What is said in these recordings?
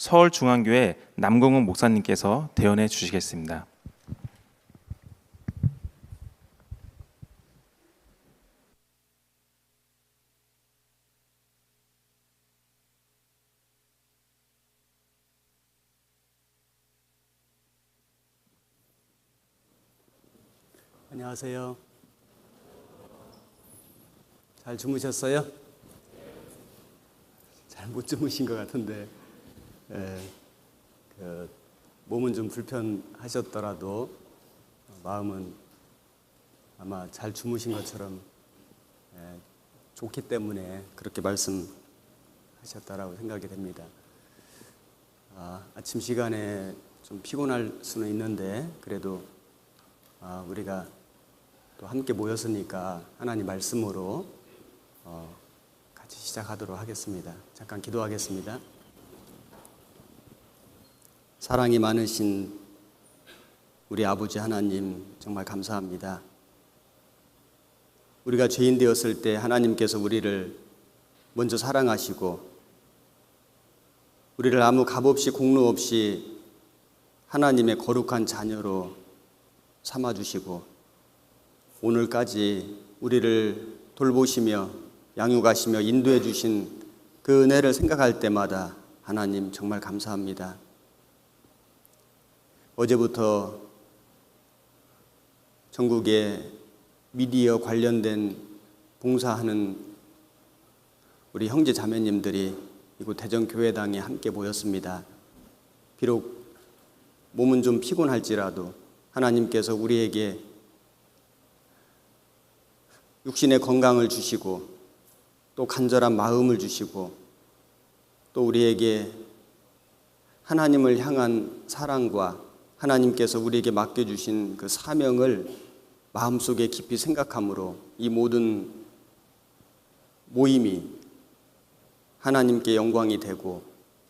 서울중앙교회 남공훈 목사님께서 대언해 주시겠습니다. 안녕하세요. 잘 주무셨어요? 잘 못 주무신 것 같은데 몸은 좀 불편하셨더라도 마음은 아마 잘 주무신 것처럼 좋기 때문에 그렇게 말씀하셨다라고 생각이 됩니다. 아침 시간에 좀 피곤할 수는 있는데 그래도 우리가 또 함께 모였으니까 하나님 말씀으로 같이 시작하도록 하겠습니다. 잠깐 기도하겠습니다. 사랑이 많으신 우리 아버지 하나님 정말 감사합니다. 우리가 죄인 되었을 때 하나님께서 우리를 먼저 사랑하시고 우리를 아무 값 없이 공로 없이 하나님의 거룩한 자녀로 삼아주시고 오늘까지 우리를 돌보시며 양육하시며 인도해 주신 그 은혜를 생각할 때마다 하나님 정말 감사합니다. 어제부터 전국에 미디어 관련된 봉사하는 우리 형제 자매님들이 이곳 대전교회당에 함께 모였습니다. 비록 몸은 좀 피곤할지라도 하나님께서 우리에게 육신의 건강을 주시고 또 간절한 마음을 주시고 또 우리에게 하나님을 향한 사랑과 하나님께서 우리에게 맡겨주신 그 사명을 마음속에 깊이 생각함으로 이 모든 모임이 하나님께 영광이 되고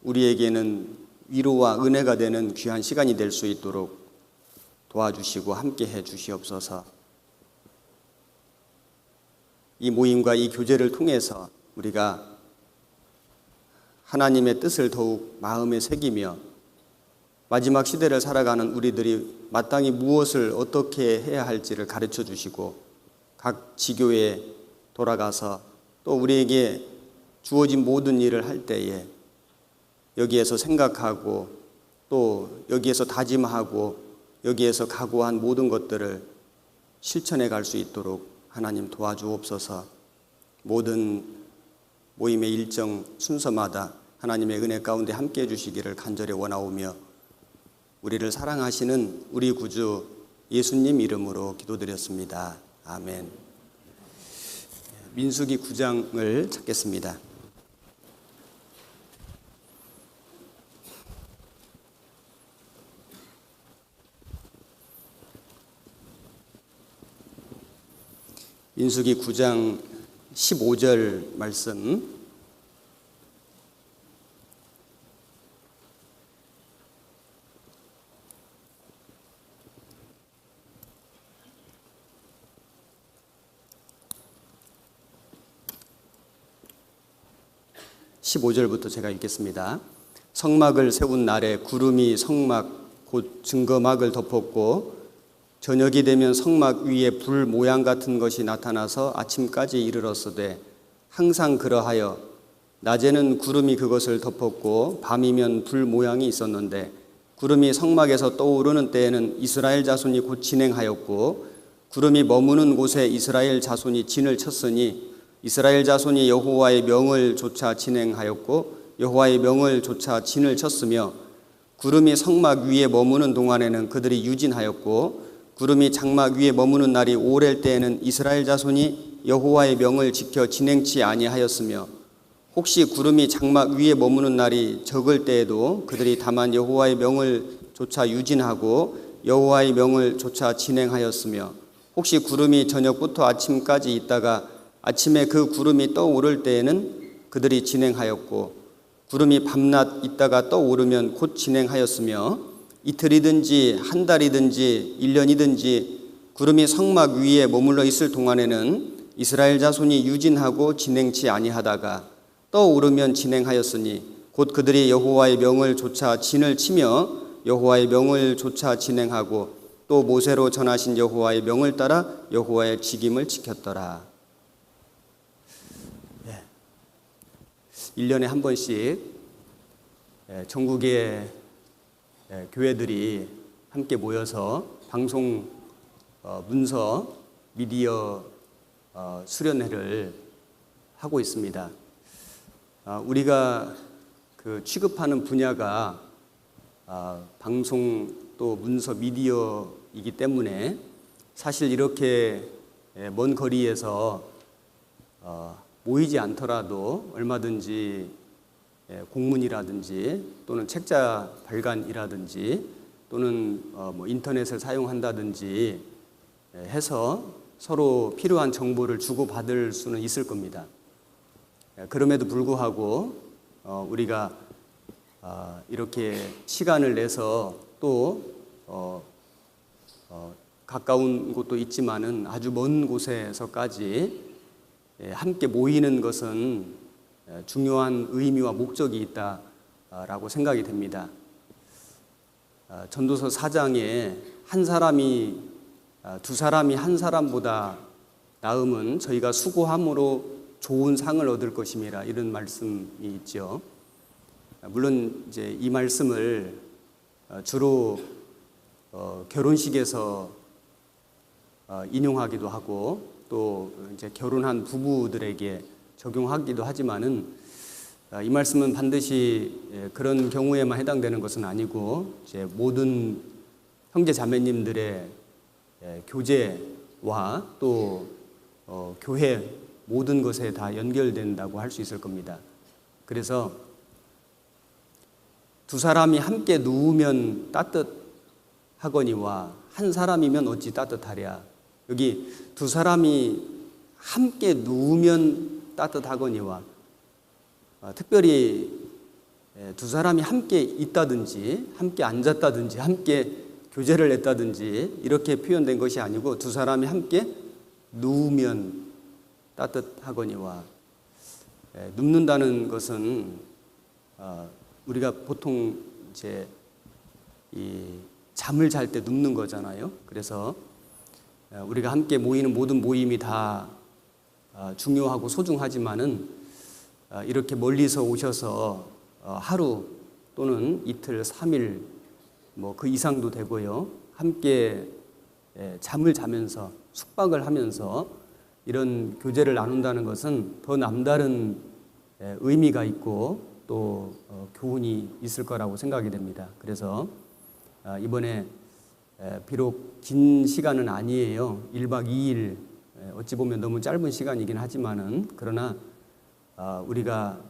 우리에게는 위로와 은혜가 되는 귀한 시간이 될 수 있도록 도와주시고 함께 해 주시옵소서. 이 모임과 이 교제를 통해서 우리가 하나님의 뜻을 더욱 마음에 새기며 마지막 시대를 살아가는 우리들이 마땅히 무엇을 어떻게 해야 할지를 가르쳐 주시고 각 지교에 돌아가서 또 우리에게 주어진 모든 일을 할 때에 여기에서 생각하고 또 여기에서 다짐하고 여기에서 각오한 모든 것들을 실천해 갈 수 있도록 하나님 도와주옵소서. 모든 모임의 일정 순서마다 하나님의 은혜 가운데 함께해 주시기를 간절히 원하오며 우리를 사랑하시는 우리 구주 예수님 이름으로 기도드렸습니다. 아멘. 민수기 9장을 찾겠습니다. 민수기 9장 15절 말씀. (15절부터) 제가 읽겠습니다. 성막을 세운 날에 구름이 성막 곧 증거막을 덮었고 저녁이 되면 성막 위에 불 모양 같은 것이 나타나서 아침까지 이르렀으되 항상 그러하여 낮에는 구름이 그것을 덮었고 밤이면 불 모양이 있었는데 구름이 성막에서 떠오르는 때에는 이스라엘 자손이 곧 진행하였고 구름이 머무는 곳에 이스라엘 자손이 진을 쳤으니 이스라엘 자손이 여호와의 명을 조차 진행하였고 여호와의 명을 조차 진을 쳤으며 구름이 성막 위에 머무는 동안에는 그들이 유진하였고 구름이 장막 위에 머무는 날이 오랠 때에는 이스라엘 자손이 여호와의 명을 지켜 진행치 아니하였으며 혹시 구름이 장막 위에 머무는 날이 적을 때에도 그들이 다만 여호와의 명을 조차 유진하고 여호와의 명을 조차 진행하였으며 혹시 구름이 저녁부터 아침까지 있다가 아침에 그 구름이 떠오를 때에는 그들이 진행하였고 구름이 밤낮 있다가 떠오르면 곧 진행하였으며 이틀이든지 한 달이든지 1년이든지 구름이 성막 위에 머물러 있을 동안에는 이스라엘 자손이 유진하고 진행치 아니하다가 떠오르면 진행하였으니 곧 그들이 여호와의 명을 조차 진을 치며 여호와의 명을 조차 진행하고 또 모세로 전하신 여호와의 명을 따라 여호와의 직임을 지켰더라. 1년에 한 번씩 전국의 교회들이 함께 모여서 방송, 문서, 미디어 수련회를 하고 있습니다. 우리가 그 취급하는 분야가 방송 또 문서 미디어이기 때문에 사실 이렇게 먼 거리에서 모이지 않더라도 얼마든지 공문이라든지 또는 책자 발간이라든지 또는 뭐 인터넷을 사용한다든지 해서 서로 필요한 정보를 주고받을 수는 있을 겁니다. 그럼에도 불구하고 우리가 이렇게 시간을 내서 또 가까운 곳도 있지만은 아주 먼 곳에서까지 함께 모이는 것은 중요한 의미와 목적이 있다라고 생각이 됩니다. 전도서 4장에 한 사람이 두 사람이 한 사람보다 나음은 저희가 수고함으로 좋은 상을 얻을 것임이라 이런 말씀이 있죠. 물론 이제 이 말씀을 주로 결혼식에서 인용하기도 하고 또 이제 결혼한 부부들에게 적용하기도 하지만은 이 말씀은 반드시 그런 경우에만 해당되는 것은 아니고 이제 모든 형제 자매님들의 교제와 또 교회 모든 것에 다 연결된다고 할 수 있을 겁니다. 그래서 두 사람이 함께 누우면 따뜻하거니와 한 사람이면 어찌 따뜻하랴. 여기 두 사람이 함께 누우면 따뜻하거니와 특별히 두 사람이 함께 있다든지 함께 앉았다든지 함께 교제를 했다든지 이렇게 표현된 것이 아니고 두 사람이 함께 누우면 따뜻하거니와 눕는다는 것은 우리가 보통 이제 이 잠을 잘 때 눕는 거잖아요. 그래서 우리가 함께 모이는 모든 모임이 다 중요하고 소중하지만은 이렇게 멀리서 오셔서 하루 또는 이틀, 3일 뭐 그 이상도 되고요. 함께 잠을 자면서 숙박을 하면서 이런 교제를 나눈다는 것은 더 남다른 의미가 있고 또 교훈이 있을 거라고 생각이 됩니다. 그래서 이번에 비록 긴 시간은 아니에요. 1박 2일 어찌 보면 너무 짧은 시간이긴 하지만은 그러나 우리가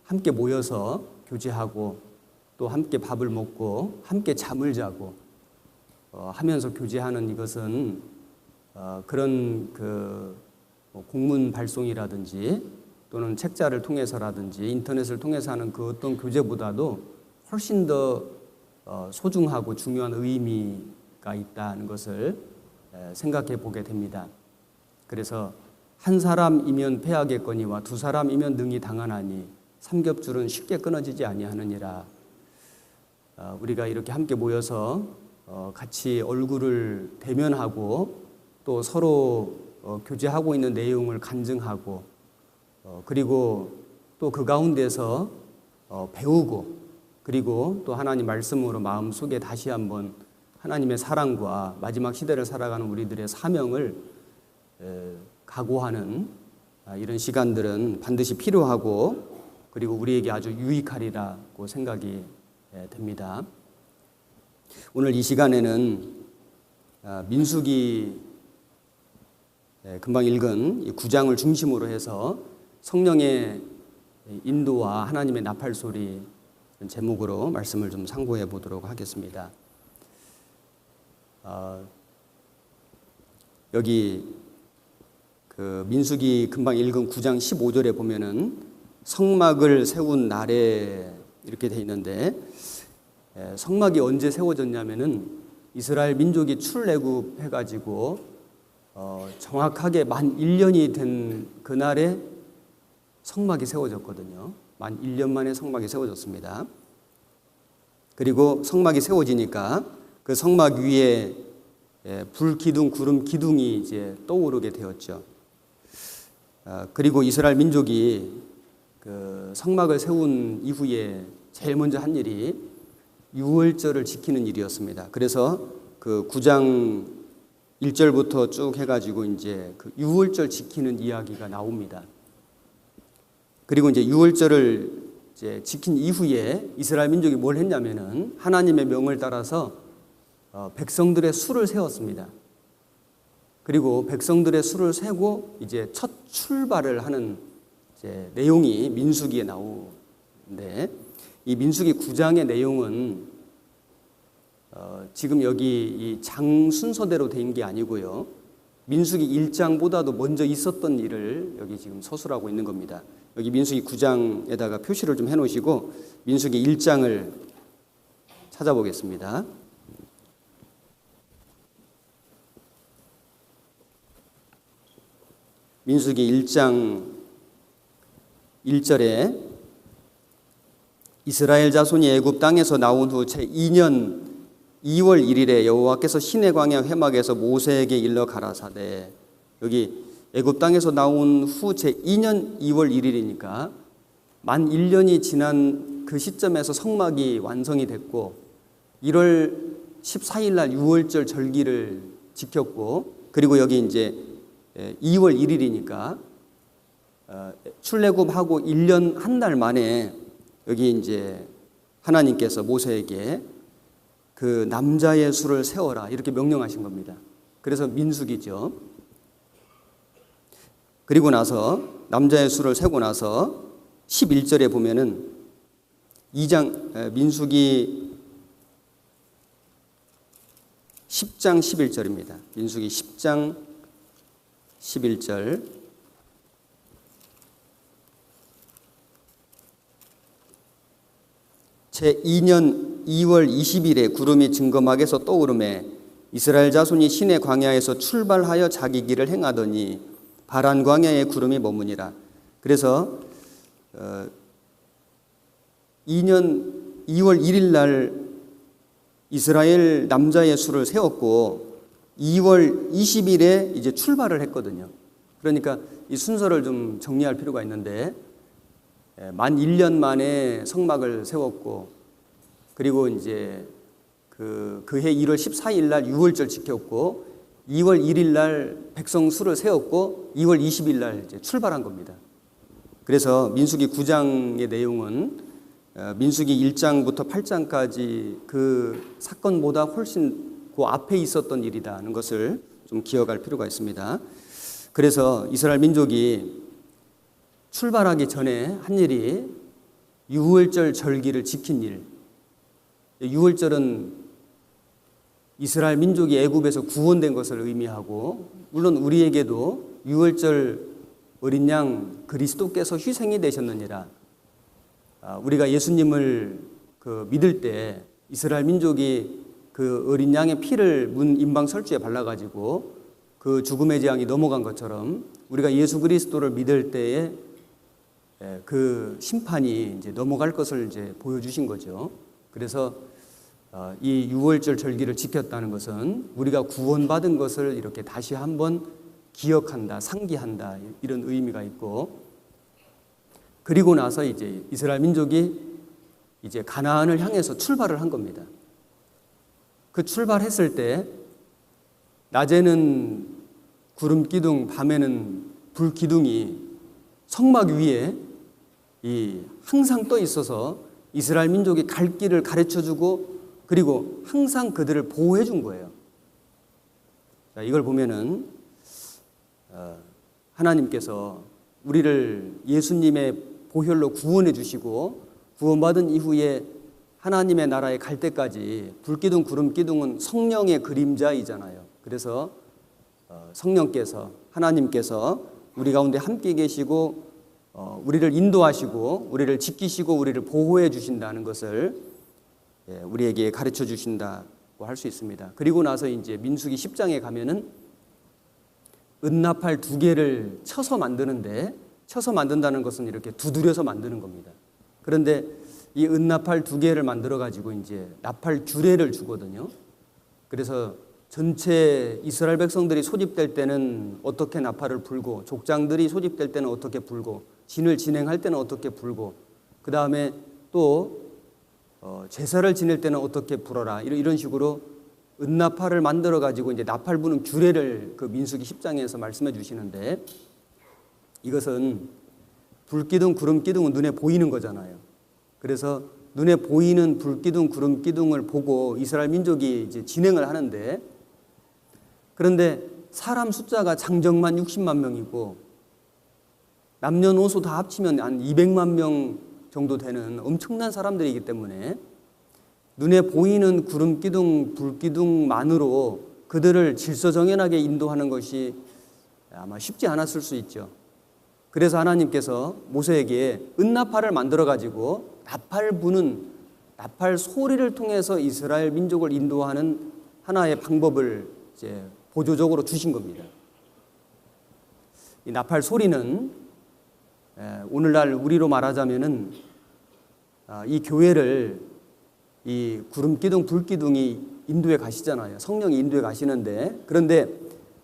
함께 모여서 교제하고 또 함께 밥을 먹고 함께 잠을 자고 하면서 교제하는 이것은 그런 그 공문 발송이라든지 또는 책자를 통해서라든지 인터넷을 통해서 하는 그 어떤 교제보다도 훨씬 더 소중하고 중요한 의미가 있다는 것을 생각해 보게 됩니다. 그래서 한 사람이면 패하겠거니와 두 사람이면 능히 당하나니 삼겹줄은 쉽게 끊어지지 아니하느니라. 우리가 이렇게 함께 모여서 같이 얼굴을 대면하고 또 서로 교제하고 있는 내용을 간증하고 그리고 또 그 가운데서 배우고 그리고 또 하나님 말씀으로 마음속에 다시 한번 하나님의 사랑과 마지막 시대를 살아가는 우리들의 사명을 각오하는 이런 시간들은 반드시 필요하고 그리고 우리에게 아주 유익하리라고 생각이 됩니다. 오늘 이 시간에는 민수기 금방 읽은 이 9장을 중심으로 해서 성령의 인도와 하나님의 나팔소리 제목으로 말씀을 좀 상고해 보도록 하겠습니다. 여기 그 민수기 금방 읽은 9장 15절에 보면은 성막을 세운 날에 이렇게 돼 있는데 성막이 언제 세워졌냐면은 이스라엘 민족이 출애굽해 가지고 정확하게 만 1년이 된 그날에 성막이 세워졌거든요. 만 1년 만에 성막이 세워졌습니다. 그리고 성막이 세워지니까 그 성막 위에 불 기둥, 구름 기둥이 이제 떠오르게 되었죠. 그리고 이스라엘 민족이 그 성막을 세운 이후에 제일 먼저 한 일이 유월절을 지키는 일이었습니다. 그래서 그 9장 1절부터 쭉 해가지고 이제 그 유월절 지키는 이야기가 나옵니다. 그리고 이제 유월절을 이제 지킨 이후에 이스라엘 민족이 뭘 했냐면은 하나님의 명을 따라서 백성들의 수를 세웠습니다. 그리고 백성들의 수를 세고 이제 첫 출발을 하는 이제 내용이 민수기에 나오는데, 이 민수기 9장의 내용은 지금 여기 이 장 순서대로 된 게 아니고요. 민수기 1장보다도 먼저 있었던 일을 여기 지금 서술하고 있는 겁니다. 여기 민수기 9장에다가 표시를 좀 해놓으시고 민수기 1장을 찾아보겠습니다. 민수기 1장 1절에 이스라엘 자손이 애굽 땅에서 나온 후 제2년 2월 1일에 여호와께서 시내 광야 회막에서 모세에게 일러 가라사대, 여기 애굽 땅에서 나온 후 제2년 2월 1일이니까 만 1년이 지난 그 시점에서 성막이 완성이 됐고 1월 14일 날 유월절 절기를 지켰고, 그리고 여기 이제 2월 1일이니까 출애굽하고 1년 한 달 만에 여기 이제 하나님께서 모세에게 그 남자의 수를 세워라 이렇게 명령하신 겁니다. 그래서 민수기죠. 그리고 나서 남자의 수를 세고 나서 11절에 보면은 2장 민수기 10장 11절입니다. 민수기 10장 11절 제2년 2월 20일에 구름이 증거막에서 떠오르매 이스라엘 자손이 시내 광야에서 출발하여 자기 길을 행하더니 바란 광야에 구름이 머무니라. 그래서 2년 2월 1일 날 이스라엘 남자의 수를 세웠고 2월 20일에 이제 출발을 했거든요. 그러니까 이 순서를 좀 정리할 필요가 있는데, 만 1년 만에 성막을 세웠고, 그리고 이제 그해 1월 14일 날 유월절 지켰고, 2월 1일 날 백성 수를 세웠고, 2월 20일 날 이제 출발한 겁니다. 그래서 민수기 9장의 내용은 민수기 1장부터 8장까지 그 사건보다 훨씬 그 앞에 있었던 일이라는 것을 좀 기억할 필요가 있습니다. 그래서 이스라엘 민족이 출발하기 전에 한 일이 유월절 절기를 지킨 일. 유월절은 이스라엘 민족이 애굽에서 구원된 것을 의미하고, 물론 우리에게도 유월절 어린 양 그리스도께서 희생이 되셨느니라. 우리가 예수님을 믿을 때 이스라엘 민족이 그 어린 양의 피를 문 임방 설주에 발라가지고 그 죽음의 재앙이 넘어간 것처럼 우리가 예수 그리스도를 믿을 때에 그 심판이 이제 넘어갈 것을 이제 보여주신 거죠. 그래서 이 유월절 절기를 지켰다는 것은 우리가 구원받은 것을 이렇게 다시 한번 기억한다, 상기한다, 이런 의미가 있고, 그리고 나서 이제 이스라엘 민족이 이제 가나안을 향해서 출발을 한 겁니다. 그 출발했을 때 낮에는 구름 기둥, 밤에는 불 기둥이 성막 위에 항상 떠 있어서 이스라엘 민족이 갈 길을 가르쳐 주고, 그리고 항상 그들을 보호해 준 거예요. 자, 이걸 보면은 하나님께서 우리를 예수님의 보혈로 구원해 주시고, 구원받은 이후에 하나님의 나라에 갈 때까지 불기둥, 구름기둥은 성령의 그림자이잖아요. 그래서 성령께서, 하나님께서 우리 가운데 함께 계시고 우리를 인도하시고 우리를 지키시고 우리를 보호해 주신다는 것을 우리에게 가르쳐 주신다고 할 수 있습니다. 그리고 나서 이제 민수기 10장에 가면은 은나팔 2개를 쳐서 만드는데, 쳐서 만든다는 것은 이렇게 두드려서 만드는 겁니다. 그런데 이 은나팔 2개를 만들어 가지고 이제 나팔 규례를 주거든요. 그래서 전체 이스라엘 백성들이 소집될 때는 어떻게 나팔을 불고, 족장들이 소집될 때는 어떻게 불고, 진을 진행할 때는 어떻게 불고, 그 다음에 또 제사를 지낼 때는 어떻게 불어라, 이런 식으로 은나팔을 만들어 가지고 이제 나팔 부는 규례를 그 민수기 10장에서 말씀해 주시는데, 이것은 불기둥, 구름기둥은 눈에 보이는 거잖아요. 그래서 눈에 보이는 불기둥, 구름기둥을 보고 이스라엘 민족이 이제 진행을 하는데, 그런데 사람 숫자가 장정만 60만 명이고 남녀노소 다 합치면 한 200만 명 정도 되는 엄청난 사람들이기 때문에 눈에 보이는 구름기둥, 불기둥만으로 그들을 질서정연하게 인도하는 것이 아마 쉽지 않았을 수 있죠. 그래서 하나님께서 모세에게 은나팔을 만들어 가지고 나팔 부는 나팔 소리를 통해서 이스라엘 민족을 인도하는 하나의 방법을 이제 보조적으로 주신 겁니다. 이 나팔 소리는 오늘날 우리로 말하자면은 이 교회를 이 구름기둥, 불기둥이 인도해 가시잖아요. 성령이 인도해 가시는데, 그런데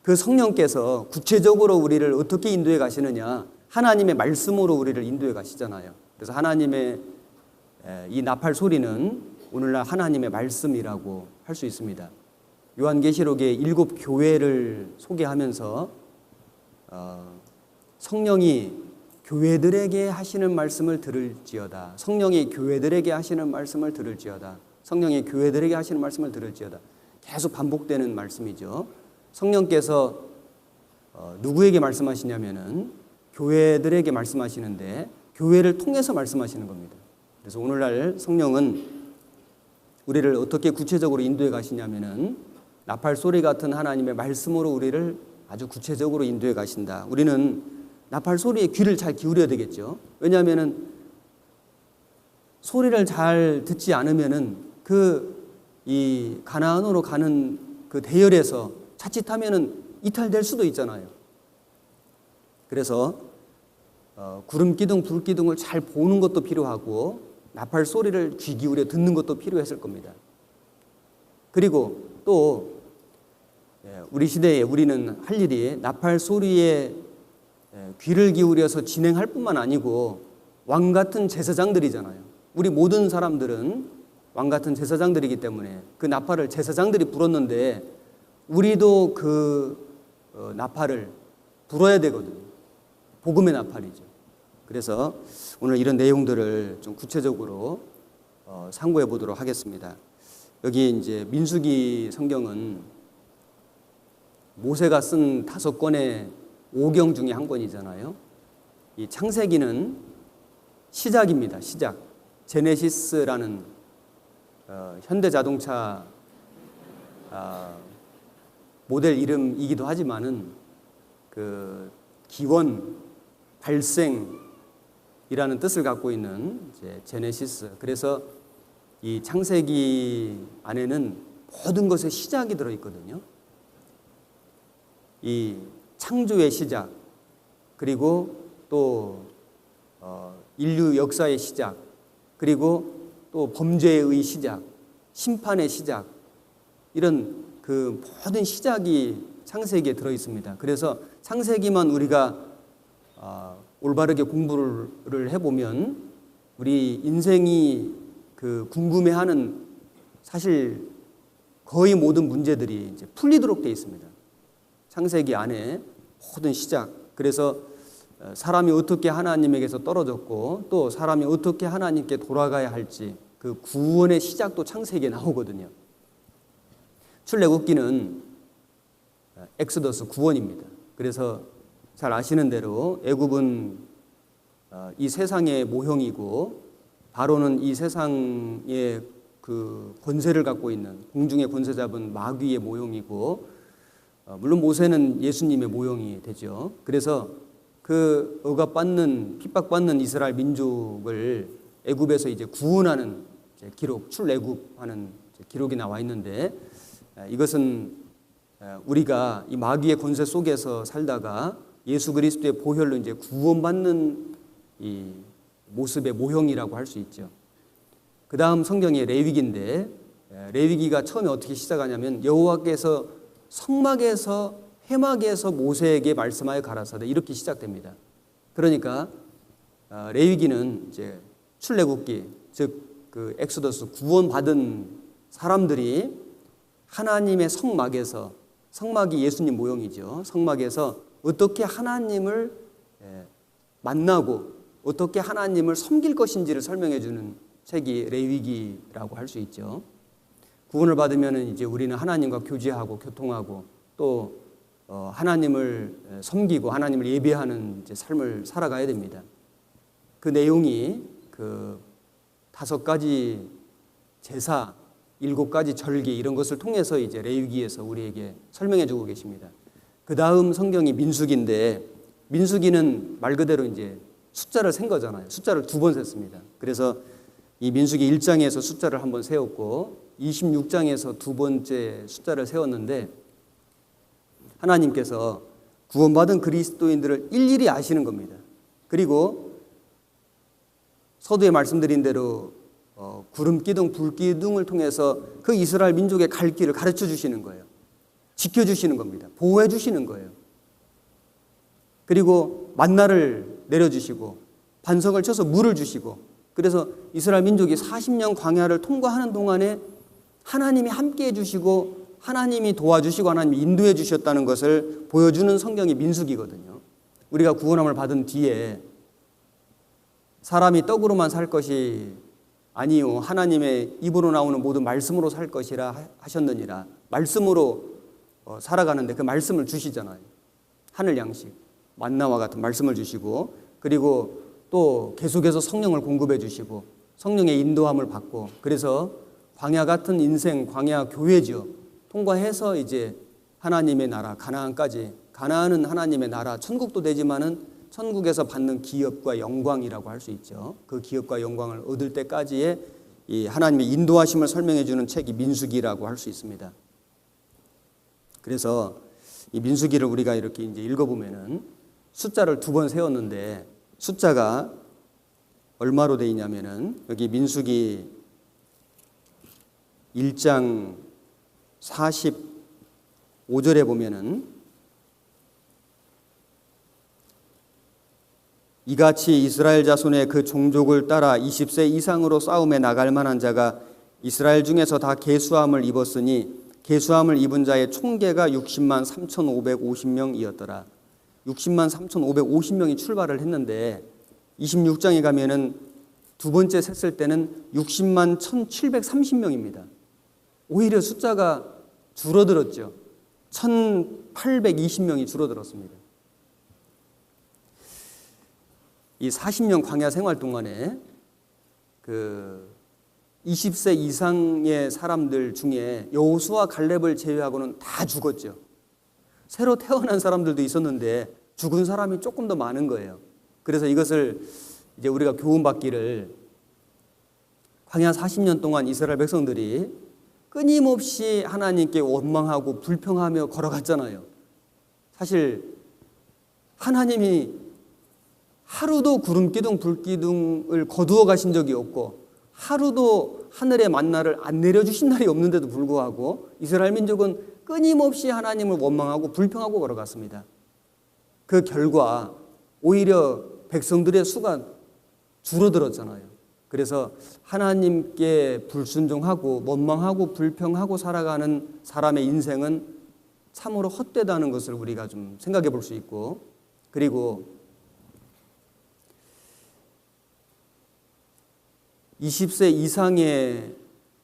그 성령께서 구체적으로 우리를 어떻게 인도해 가시느냐? 하나님의 말씀으로 우리를 인도해 가시잖아요. 그래서 하나님의 이 나팔 소리는 오늘날 하나님의 말씀이라고 할 수 있습니다. 요한계시록의 7 교회를 소개하면서 성령이 교회들에게 하시는 말씀을 들을지어다. 성령이 교회들에게 하시는 말씀을 들을지어다. 성령이 교회들에게 하시는 말씀을 들을지어다. 계속 반복되는 말씀이죠. 성령께서 누구에게 말씀하시냐면은 교회들에게 말씀하시는데, 교회를 통해서 말씀하시는 겁니다. 그래서 오늘날 성령은 우리를 어떻게 구체적으로 인도해 가시냐면은 나팔 소리 같은 하나님의 말씀으로 우리를 아주 구체적으로 인도해 가신다. 우리는 나팔 소리에 귀를 잘 기울여야 되겠죠. 왜냐하면은 소리를 잘 듣지 않으면은 이 가나안으로 가는 그 대열에서 자칫하면은 이탈될 수도 있잖아요. 그래서 구름기둥, 불기둥을 잘 보는 것도 필요하고 나팔 소리를 귀 기울여 듣는 것도 필요했을 겁니다. 그리고 또 우리 시대에 우리는 할 일이 나팔 소리에 귀를 기울여서 진행할 뿐만 아니고 왕 같은 제사장들이잖아요. 우리 모든 사람들은 왕 같은 제사장들이기 때문에 그 나팔을 제사장들이 불었는데 우리도 그 나팔을 불어야 되거든요. 복음의 나팔이죠. 그래서 오늘 이런 내용들을 좀 구체적으로 상고해 보도록 하겠습니다. 여기 이제 민수기 성경은 모세가 쓴 5권의 오경 중에 한 권이잖아요. 이 창세기는 시작입니다. 시작. 제네시스라는 현대자동차 모델 이름이기도 하지만은 그 기원, 발생이라는 뜻을 갖고 있는 이제 제네시스. 그래서 이 창세기 안에는 모든 것의 시작이 들어 있거든요. 이 창조의 시작, 그리고 또 인류 역사의 시작, 그리고 또 범죄의 시작, 심판의 시작, 이런 그 모든 시작이 창세기에 들어 있습니다. 그래서 창세기만 우리가 올바르게 공부를 해보면 우리 인생이 그 궁금해하는 사실 거의 모든 문제들이 이제 풀리도록 되어 있습니다. 창세기 안에 모든 시작. 그래서 사람이 어떻게 하나님에게서 떨어졌고 또 사람이 어떻게 하나님께 돌아가야 할지 그 구원의 시작도 창세기에 나오거든요. 출애굽기는 엑소더스 구원입니다. 그래서 잘 아시는 대로 애굽은 이 세상의 모형이고 바로는 이 세상의 그 권세를 갖고 있는 공중의 권세 잡은 마귀의 모형이고 물론 모세는 예수님의 모형이 되죠. 그래서 그 억압받는 핍박받는 이스라엘 민족을 애굽에서 이제 구원하는 기록, 출애굽하는 기록이 나와 있는데 이것은 우리가 이 마귀의 권세 속에서 살다가 예수 그리스도의 보혈로 이제 구원받는 이 모습의 모형이라고 할 수 있죠. 그 다음 성경이 레위기인데, 레위기가 처음에 어떻게 시작하냐면 여호와께서 성막에서 회막에서 모세에게 말씀하여 가라사대 이렇게 시작됩니다. 그러니까 레위기는 이제 출애굽기, 즉 그 엑소더스 구원받은 사람들이 하나님의 성막에서, 성막이 예수님 모형이죠. 성막에서 어떻게 하나님을 만나고 어떻게 하나님을 섬길 것인지를 설명해 주는 책이 레위기라고 할 수 있죠. 구원을 받으면 이제 우리는 하나님과 교제하고 교통하고 또 하나님을 섬기고 하나님을 예배하는 이제 삶을 살아가야 됩니다. 그 내용이 그 5가지 제사, 7가지 절기 이런 것을 통해서 이제 레위기에서 우리에게 설명해 주고 계십니다. 그 다음 성경이 민수기인데, 민수기는 말 그대로 이제 숫자를 센 거잖아요. 숫자를 2번 셌습니다. 그래서 이 민수기 1장에서 숫자를 한번 세웠고 26장에서 2번째 숫자를 세웠는데, 하나님께서 구원받은 그리스도인들을 일일이 아시는 겁니다. 그리고 서두에 말씀드린 대로 구름 기둥, 불 기둥을 통해서 그 이스라엘 민족의 갈 길을 가르쳐 주시는 거예요. 지켜주시는 겁니다. 보호해 주시는 거예요. 그리고 만나를 내려주시고 반석을 쳐서 물을 주시고, 그래서 이스라엘 민족이 40년 광야를 통과하는 동안에 하나님이 함께해 주시고 하나님이 도와주시고 하나님이 인도해 주셨다는 것을 보여주는 성경이 민수기거든요. 우리가 구원함을 받은 뒤에 사람이 떡으로만 살 것이 아니요 하나님의 입으로 나오는 모든 말씀으로 살 것이라 하셨느니라. 말씀으로 살아가는데 그 말씀을 주시잖아요. 하늘 양식, 만나와 같은 말씀을 주시고, 그리고 또 계속해서 성령을 공급해 주시고 성령의 인도함을 받고, 그래서 광야 같은 인생, 광야 교회죠. 통과해서 이제 하나님의 나라 가나안까지, 가나안은 하나님의 나라 천국도 되지만은 천국에서 받는 기업과 영광이라고 할 수 있죠. 그 기업과 영광을 얻을 때까지의 이 하나님의 인도하심을 설명해 주는 책이 민수기라고 할 수 있습니다. 그래서 이 민수기를 우리가 이렇게 이제 읽어보면은 숫자를 2번 세웠는데 숫자가 얼마로 되어 있냐면은 여기 민수기 1장 45절에 보면은 이같이 이스라엘 자손의 그 종족을 따라 20세 이상으로 싸움에 나갈 만한 자가 이스라엘 중에서 다 계수함을 입었으니 계수함을 입은 자의 총계가 60만 3,550명이었더라. 60만 3,550명이 출발을 했는데 26장에 가면은 2번째 셌을 때는 60만 1,730명입니다. 오히려 숫자가 줄어들었죠. 1,820명이 줄어들었습니다. 이 40년 광야 생활 동안에 그 20세 이상의 사람들 중에 여호수아 갈렙을 제외하고는 다 죽었죠. 새로 태어난 사람들도 있었는데 죽은 사람이 조금 더 많은 거예요. 그래서 이것을 이제 우리가 교훈받기를, 광야 40년 동안 이스라엘 백성들이 끊임없이 하나님께 원망하고 불평하며 걸어갔잖아요. 사실 하나님이 하루도 구름기둥 불기둥을 거두어 가신 적이 없고 하루도 하늘의 만나를 안 내려주신 날이 없는데도 불구하고 이스라엘 민족은 끊임없이 하나님을 원망하고 불평하고 걸어갔습니다. 그 결과 오히려 백성들의 수가 줄어들었잖아요. 그래서 하나님께 불순종하고 원망하고 불평하고 살아가는 사람의 인생은 참으로 헛되다는 것을 우리가 좀 생각해 볼 수 있고, 그리고 20세 이상의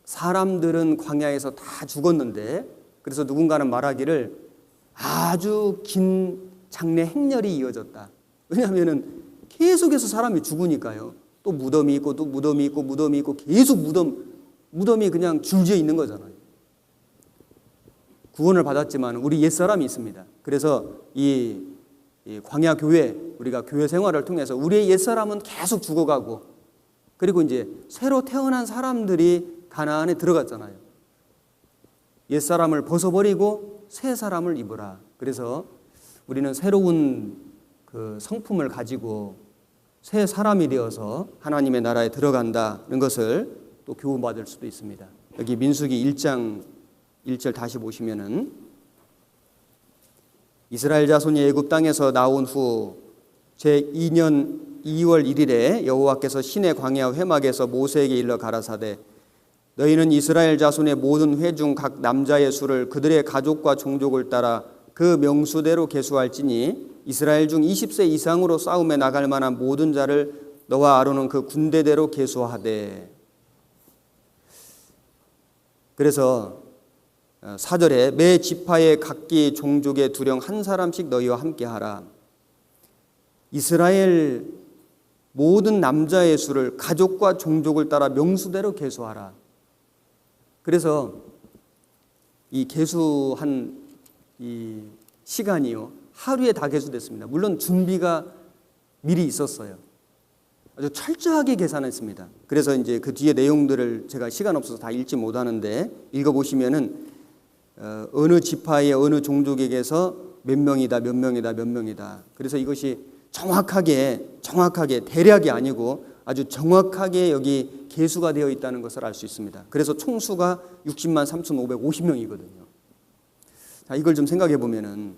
사람들은 광야에서 다 죽었는데, 그래서 누군가는 말하기를 아주 긴 장례 행렬이 이어졌다. 왜냐하면 계속해서 사람이 죽으니까요. 또 무덤이 있고 또 무덤이 있고 무덤이 있고 계속 무덤이 그냥 줄지어 있는 거잖아요. 구원을 받았지만 우리 옛사람이 있습니다. 그래서 이 광야 교회, 우리가 교회 생활을 통해서 우리의 옛사람은 계속 죽어가고, 그리고 이제 새로 태어난 사람들이 가나안에 들어갔잖아요. 옛사람을 벗어버리고 새 사람을 입으라. 그래서 우리는 새로운 그 성품을 가지고 새 사람이 되어서 하나님의 나라에 들어간다는 것을 또 교훈받을 수도 있습니다. 여기 민수기 1장 1절 다시 보시면은 이스라엘 자손이 애굽 땅에서 나온 후 제2년 2월 1일에 여호와께서 시내 광야 회막에서 모세에게 일러 가라사대 너희는 이스라엘 자손의 모든 회 중 각 남자의 수를 그들의 가족과 종족을 따라 그 명수대로 계수할지니 이스라엘 중 20세 이상으로 싸움에 나갈 만한 모든 자를 너와 아론은 그 군대대로 계수하되. 그래서 4절에 매 지파의 각기 종족의 두령 한 사람씩 너희와 함께하라. 이스라엘 모든 남자의 수를 가족과 종족을 따라 명수대로 계수하라. 그래서 이 계수한 이 시간이요 하루에 다 계수됐습니다. 물론 준비가 미리 있었어요. 아주 철저하게 계산했습니다. 그래서 이제 그 뒤에 내용들을 제가 시간 없어서 다 읽지 못하는데 읽어보시면은 어느 지파의 어느 종족에게서 몇 명이다 몇 명이다 몇 명이다. 그래서 이것이 정확하게 대략이 아니고 아주 정확하게 여기 계수가 되어 있다는 것을 알 수 있습니다. 그래서 총수가 60만 3,550명이거든요. 자, 이걸 좀 생각해 보면은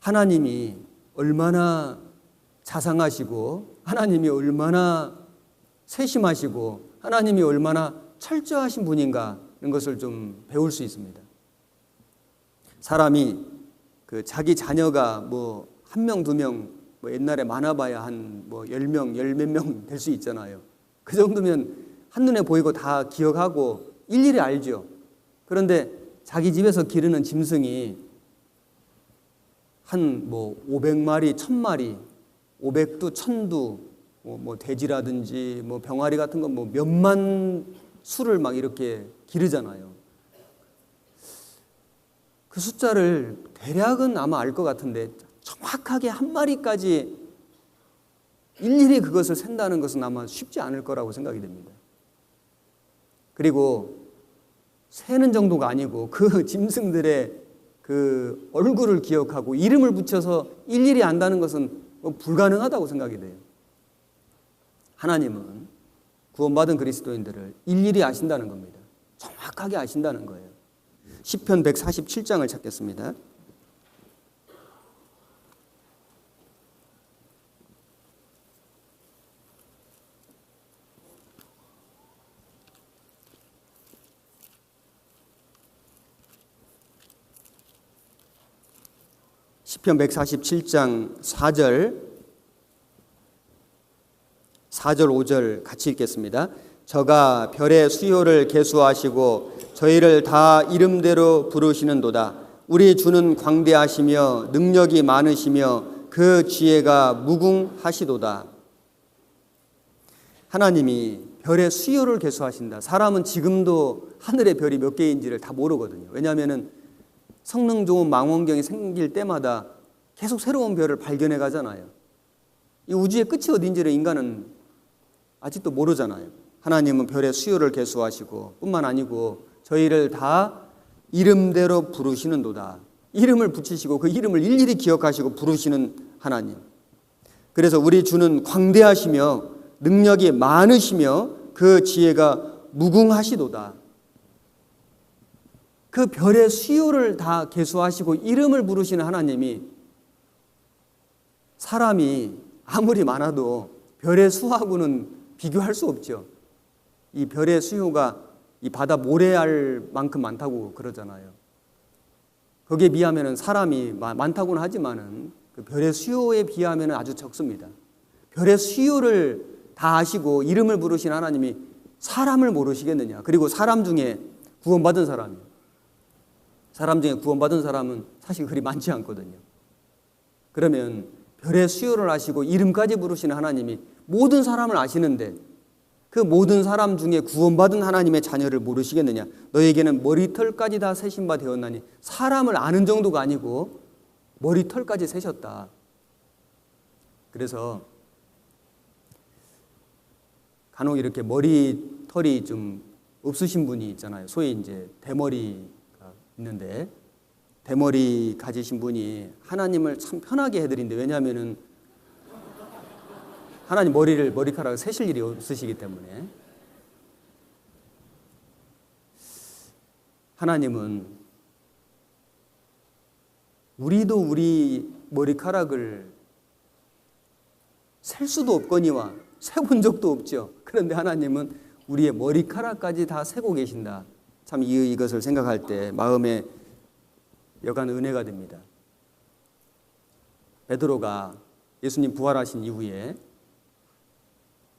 하나님이 얼마나 자상하시고 하나님이 얼마나 세심하시고 하나님이 얼마나 철저하신 분인가 이런 것을 좀 배울 수 있습니다. 사람이 그 자기 자녀가 뭐 한 명, 두 명, 뭐 옛날에 많아봐야 한 뭐 10명, 열 몇 명 될 수 있잖아요. 그 정도면 한눈에 보이고 다 기억하고 일일이 알죠. 그런데 자기 집에서 기르는 짐승이 한 뭐 500마리, 1000마리, 500두, 1000두, 뭐 돼지라든지 뭐 병아리 같은 건 뭐 몇만 수를 막 이렇게 기르잖아요. 그 숫자를 대략은 아마 알 것 같은데 정확하게 한 마리까지 일일이 그것을 센다는 것은 아마 쉽지 않을 거라고 생각이 됩니다. 그리고 세는 정도가 아니고 그 짐승들의 그 얼굴을 기억하고 이름을 붙여서 일일이 안다는 것은 불가능하다고 생각이 돼요. 하나님은 구원받은 그리스도인들을 일일이 아신다는 겁니다. 정확하게 아신다는 거예요. 시편 147장을 찾겠습니다. 시편 147장 4절 5절 같이 읽겠습니다. 저가 별의 수요를 계수하시고 저희를 다 이름대로 부르시는도다. 우리 주는 광대하시며 능력이 많으시며 그 지혜가 무궁하시도다. 하나님이 별의 수요를 계수하신다. 사람은 지금도 하늘의 별이 몇 개인지를 다 모르거든요. 왜냐하면 성능 좋은 망원경이 생길 때마다 계속 새로운 별을 발견해 가잖아요. 이 우주의 끝이 어딘지를 인간은 아직도 모르잖아요. 하나님은 별의 수요를 계수하시고 뿐만 아니고 저희를 다 이름대로 부르시는도다. 이름을 붙이시고 그 이름을 일일이 기억하시고 부르시는 하나님. 그래서 우리 주는 광대하시며 능력이 많으시며 그 지혜가 무궁하시도다. 그 별의 수요를 다 계수하시고 이름을 부르시는 하나님이 사람이 아무리 많아도 별의 수하고는 비교할 수 없죠. 이 별의 수요가 이 바다 모래알 만큼 많다고 그러잖아요. 거기에 비하면 사람이 많다고는 하지만은 그 별의 수요에 비하면 아주 적습니다. 별의 수요를 다 아시고 이름을 부르신 하나님이 사람을 모르시겠느냐. 그리고 사람 중에 구원받은 사람 중에 구원받은 사람은 사실 그리 많지 않거든요. 그러면 별의 수요를 아시고 이름까지 부르시는 하나님이 모든 사람을 아시는데 그 모든 사람 중에 구원받은 하나님의 자녀를 모르시겠느냐. 너에게는 머리털까지 다 세신 바 되었나니. 사람을 아는 정도가 아니고 머리털까지 세셨다. 그래서 간혹 이렇게 머리털이 좀 없으신 분이 있잖아요. 소위 이제 대머리가 있는데 대머리 가지신 분이 하나님을 참 편하게 해드린대. 왜냐하면은 하나님 머리카락을 세실 일이 없으시기 때문에. 하나님은 우리도 우리 머리카락을 셀 수도 없거니와 세본 적도 없죠. 그런데 하나님은 우리의 머리카락까지 다 세고 계신다. 참 이것을 생각할 때 마음에 여간 은혜가 됩니다. 베드로가 예수님 부활하신 이후에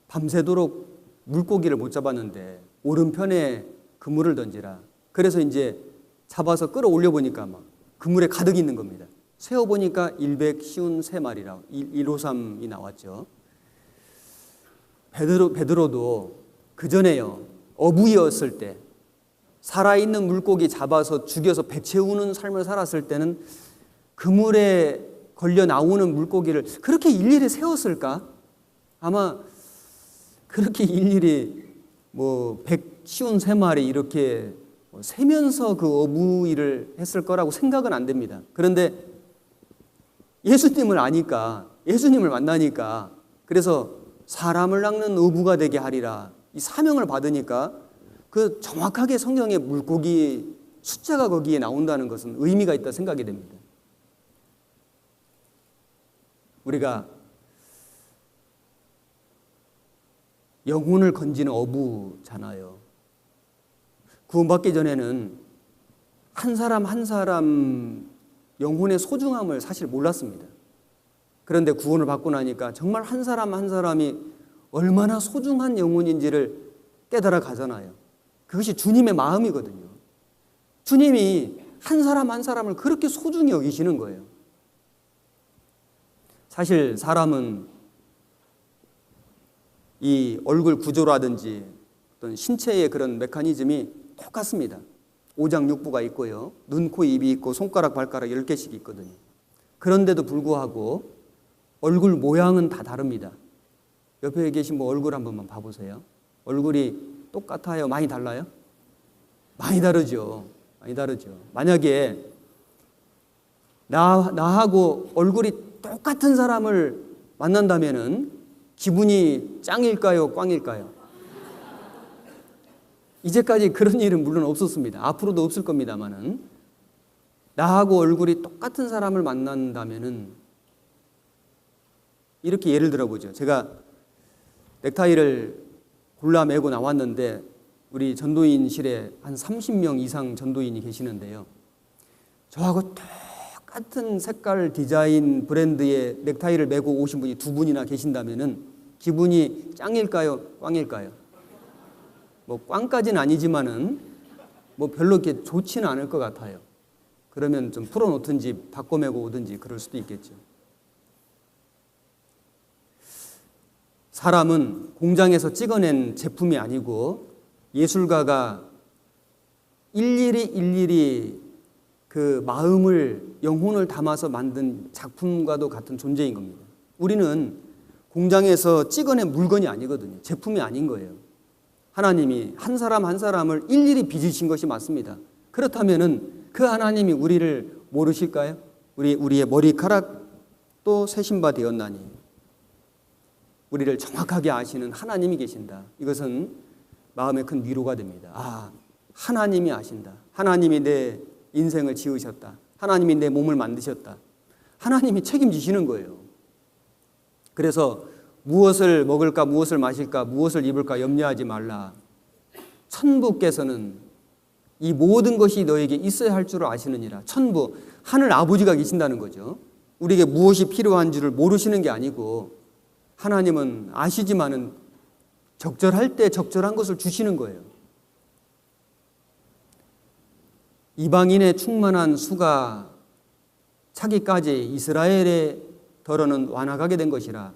밤새도록 물고기를 못 잡았는데 오른편에 그물을 던지라. 그래서 이제 잡아서 끌어올려 보니까 막 그물에 가득 있는 겁니다. 세어 보니까 153마리라고 153이 나왔죠. 베드로도 그 전에요, 어부였을 때 살아있는 물고기 잡아서 죽여서 배 채우는 삶을 살았을 때는 그물에 걸려 나오는 물고기를 그렇게 일일이 세웠을까? 아마 그렇게 일일이 153마리 이렇게 세면서 그 어부 일을 했을 거라고 생각은 안 됩니다. 그런데 예수님을 아니까, 예수님을 만나니까, 그래서 사람을 낚는 어부가 되게 하리라 이 사명을 받으니까 그 정확하게 성경에 물고기 숫자가 거기에 나온다는 것은 의미가 있다 생각이 됩니다. 우리가 영혼을 건지는 어부잖아요. 구원받기 전에는 한 사람 한 사람 영혼의 소중함을 사실 몰랐습니다. 그런데 구원을 받고 나니까 정말 한 사람 한 사람이 얼마나 소중한 영혼인지를 깨달아 가잖아요. 그것이 주님의 마음이거든요. 주님이 한 사람 한 사람을 그렇게 소중히 여기시는 거예요. 사실 사람은 이 얼굴 구조라든지 어떤 신체의 그런 메커니즘이 똑같습니다. 오장육부가 있고요. 눈, 코, 입이 있고 손가락, 발가락 10개씩 있거든요. 그런데도 불구하고 얼굴 모양은 다 다릅니다. 옆에 계신 분 얼굴 한 번만 봐보세요. 얼굴이 똑같아요? 많이 달라요? 많이 다르죠. 많이 다르죠. 만약에 나하고 얼굴이 똑같은 사람을 만난다면은 기분이 짱일까요? 꽝일까요? 이제까지 그런 일은 물론 없었습니다. 앞으로도 없을 겁니다만은 나하고 얼굴이 똑같은 사람을 만난다면은 이렇게 예를 들어보죠. 제가 넥타이를 골라 매고 나왔는데 우리 전도인실에 한 30명 이상 전도인이 계시는데요. 저하고 똑같은 색깔 디자인 브랜드의 넥타이를 매고 오신 분이 두 분이나 계신다면은 기분이 짱일까요? 꽝일까요? 꽝까지는 아니지만은 별로 이렇게 좋지는 않을 것 같아요. 그러면 좀 풀어놓든지 바꿔 매고 오든지 그럴 수도 있겠죠. 사람은 공장에서 찍어낸 제품이 아니고 예술가가 일일이 그 마음을, 영혼을 담아서 만든 작품과도 같은 존재인 겁니다. 우리는 공장에서 찍어낸 물건이 아니거든요. 제품이 아닌 거예요. 하나님이 한 사람 한 사람을 일일이 빚으신 것이 맞습니다. 그렇다면은 그 하나님이 우리를 모르실까요? 우리의 머리카락도 세신 바 되었나니 우리를 정확하게 아시는 하나님이 계신다. 이것은 마음에 큰 위로가 됩니다. 아, 하나님이 아신다. 하나님이 내 인생을 지으셨다. 하나님이 내 몸을 만드셨다. 하나님이 책임지시는 거예요. 그래서 무엇을 먹을까, 무엇을 마실까, 무엇을 입을까 염려하지 말라. 천부께서는 이 모든 것이 너에게 있어야 할 줄을 아시느니라. 천부, 하늘 아버지가 계신다는 거죠. 우리에게 무엇이 필요한 줄을 모르시는 게 아니고 하나님은 아시지만은 적절할 때 적절한 것을 주시는 거예요. 이방인의 충만한 수가 차기까지 이스라엘에 더러는 완화가게 된 것이라.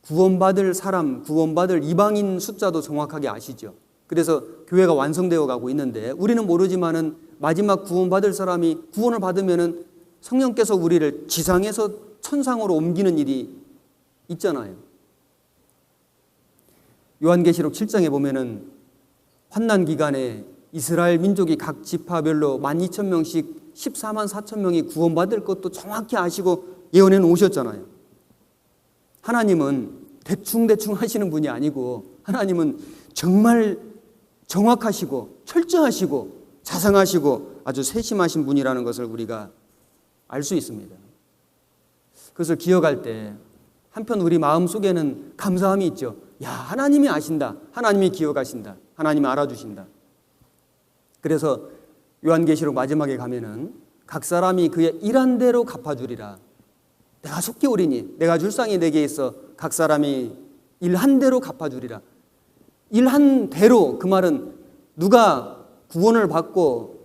구원받을 사람, 구원받을 이방인 숫자도 정확하게 아시죠. 그래서 교회가 완성되어 가고 있는데 우리는 모르지만은 마지막 구원받을 사람이 구원을 받으면은 성령께서 우리를 지상에서 천상으로 옮기는 일이 있잖아요. 요한계시록 7장에 보면은 환난 기간에 이스라엘 민족이 각 지파별로 12,000명씩 14만 4천 명이 구원받을 것도 정확히 아시고 예언해 놓으셨잖아요. 하나님은 대충대충 하시는 분이 아니고 하나님은 정말 정확하시고 철저하시고 자상하시고 아주 세심하신 분이라는 것을 우리가 알 수 있습니다. 그것을 기억할 때 한편 우리 마음속에는 감사함이 있죠. 야, 하나님이 아신다. 하나님이 기억하신다. 하나님이 알아주신다. 그래서 요한계시록 마지막에 가면은 각 사람이 그의 일한 대로 갚아주리라. 내가 속히 오리니 내가 줄 상이 내게 있어 각 사람이 일한 대로 갚아주리라. 일한 대로, 그 말은 누가 구원을 받고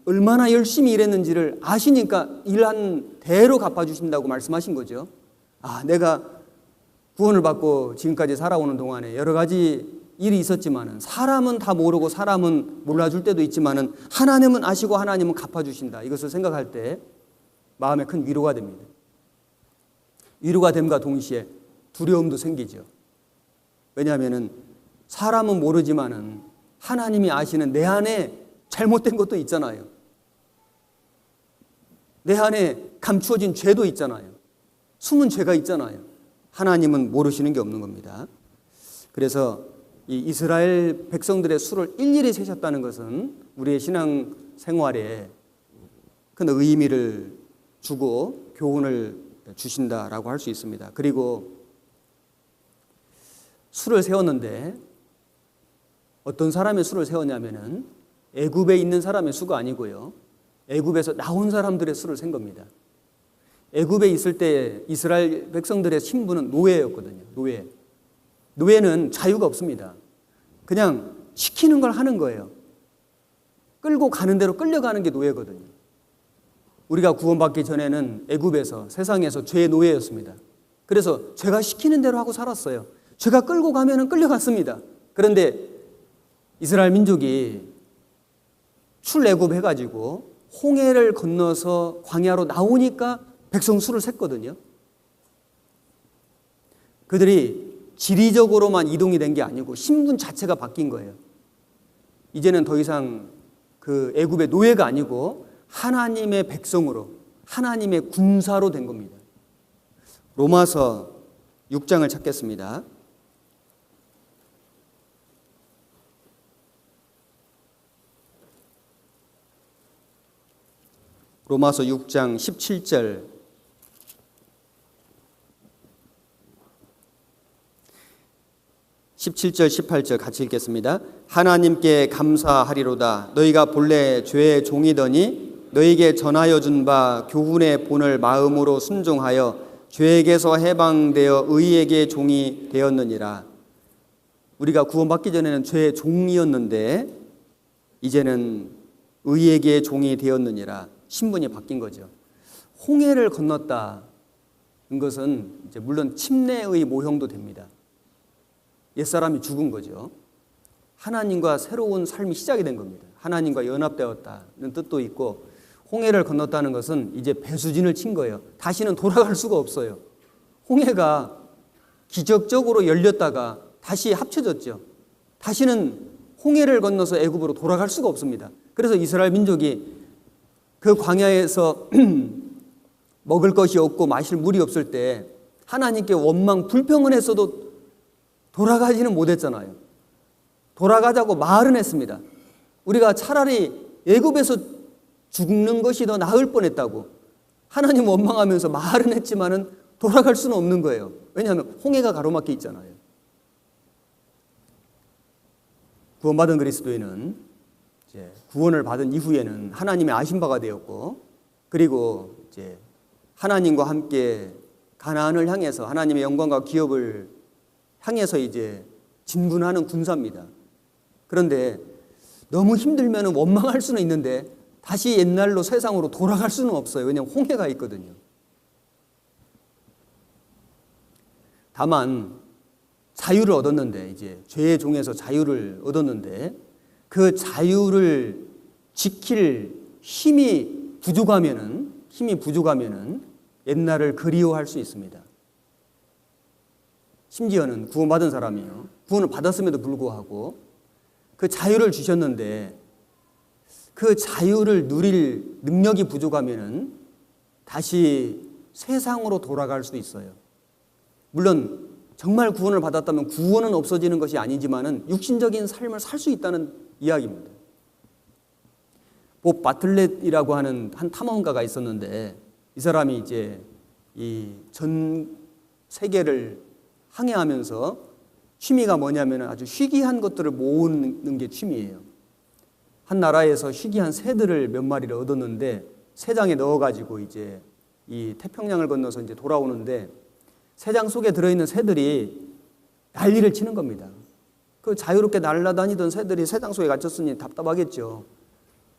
얼마나 열심히 일했는지를 아시니까 일한 대로 갚아주신다고 말씀하신 거죠. 아, 내가 구원을 받고 지금까지 살아오는 동안에 여러 가지 일이 있었지만은 사람은 다 모르고 사람은 몰라줄 때도 있지만은 하나님은 아시고 하나님은 갚아주신다. 이것을 생각할 때 마음에 큰 위로가 됩니다. 위로가 됨과 동시에 두려움도 생기죠. 왜냐하면은 사람은 모르지만은 하나님이 아시는 내 안에 잘못된 것도 있잖아요. 내 안에 감추어진 죄도 있잖아요. 숨은 죄가 있잖아요. 하나님은 모르시는 게 없는 겁니다. 그래서 이 이스라엘 백성들의 수를 일일이 세셨다는 것은 우리의 신앙 생활에 큰 의미를 주고 교훈을 주신다라고 할 수 있습니다. 그리고 수를 세웠는데 어떤 사람의 수를 세웠냐면은 애굽에 있는 사람의 수가 아니고요. 애굽에서 나온 사람들의 수를 센 겁니다. 애굽에 있을 때 이스라엘 백성들의 신분은 노예였거든요. 노예. 노예는 자유가 없습니다. 그냥 시키는 걸 하는 거예요. 끌고 가는 대로 끌려가는 게 노예거든요. 우리가 구원받기 전에는 애굽에서 세상에서 죄의 노예였습니다. 그래서 죄가 시키는 대로 하고 살았어요. 죄가 끌고 가면은 끌려갔습니다. 그런데 이스라엘 민족이 출애굽 해가지고 홍해를 건너서 광야로 나오니까 백성 수를 셌거든요. 그들이 지리적으로만 이동이 된 게 아니고 신분 자체가 바뀐 거예요. 이제는 더 이상 그 애굽의 노예가 아니고 하나님의 백성으로, 하나님의 군사로 된 겁니다. 로마서 6장을 찾겠습니다. 로마서 6장 17절 (17절) (18절) 같이 읽겠습니다. 하나님께 감사하리로다. 너희가 본래 죄의 종이더니 너희에게 전하여 준 바 교훈의 본을 마음으로 순종하여 죄에게서 해방되어 의에게 종이 되었느니라. 우리가 구원받기 전에는 죄의 종이었는데 이제는 의에게 종이 되었느니라. 신분이 바뀐 거죠. 홍해를 건넜다는 것은 이제 물론 침례의 모형도 됩니다. 옛사람이 죽은 거죠. 하나님과 새로운 삶이 시작이 된 겁니다. 하나님과 연합되었다는 뜻도 있고, 홍해를 건넜다는 것은 이제 배수진을 친 거예요. 다시는 돌아갈 수가 없어요. 홍해가 기적적으로 열렸다가 다시 합쳐졌죠. 다시는 홍해를 건너서 애굽으로 돌아갈 수가 없습니다. 그래서 이스라엘 민족이 그 광야에서 먹을 것이 없고 마실 물이 없을 때 하나님께 원망, 불평을 했어도 돌아가지는 못했잖아요. 돌아가자고 말은 했습니다. 우리가 차라리 애굽에서 죽는 것이 더 나을 뻔했다고 하나님 원망하면서 말은 했지만은 돌아갈 수는 없는 거예요. 왜냐하면 홍해가 가로막혀 있잖아요. 구원받은 그리스도인은 이제 구원을 받은 이후에는 하나님의 아신 바가 되었고, 그리고 이제 하나님과 함께 가나안을 향해서 하나님의 영광과 기업을 향해서 이제 진군하는 군사입니다. 그런데 너무 힘들면 원망할 수는 있는데 다시 옛날로 세상으로 돌아갈 수는 없어요. 왜냐하면 홍해가 있거든요. 다만 자유를 얻었는데, 이제 죄의 종에서 자유를 얻었는데 그 자유를 지킬 힘이 부족하면은 옛날을 그리워할 수 있습니다. 심지어는 구원받은 사람이요, 구원을 받았음에도 불구하고 그 자유를 주셨는데 그 자유를 누릴 능력이 부족하면은 다시 세상으로 돌아갈 수도 있어요. 물론 정말 구원을 받았다면 구원은 없어지는 것이 아니지만은 육신적인 삶을 살 수 있다는 이야기입니다. 법 바틀렛이라고 하는 한 탐험가가 있었는데 이 사람이 이제 이 전 세계를 항해하면서 취미가 뭐냐면 아주 희귀한 것들을 모으는 게 취미예요. 한 나라에서 희귀한 새들을 몇 마리를 얻었는데 새장에 넣어가지고 이제 이 태평양을 건너서 이제 돌아오는데 새장 속에 들어있는 새들이 난리를 치는 겁니다. 그 자유롭게 날아다니던 새들이 새장 속에 갇혔으니 답답하겠죠.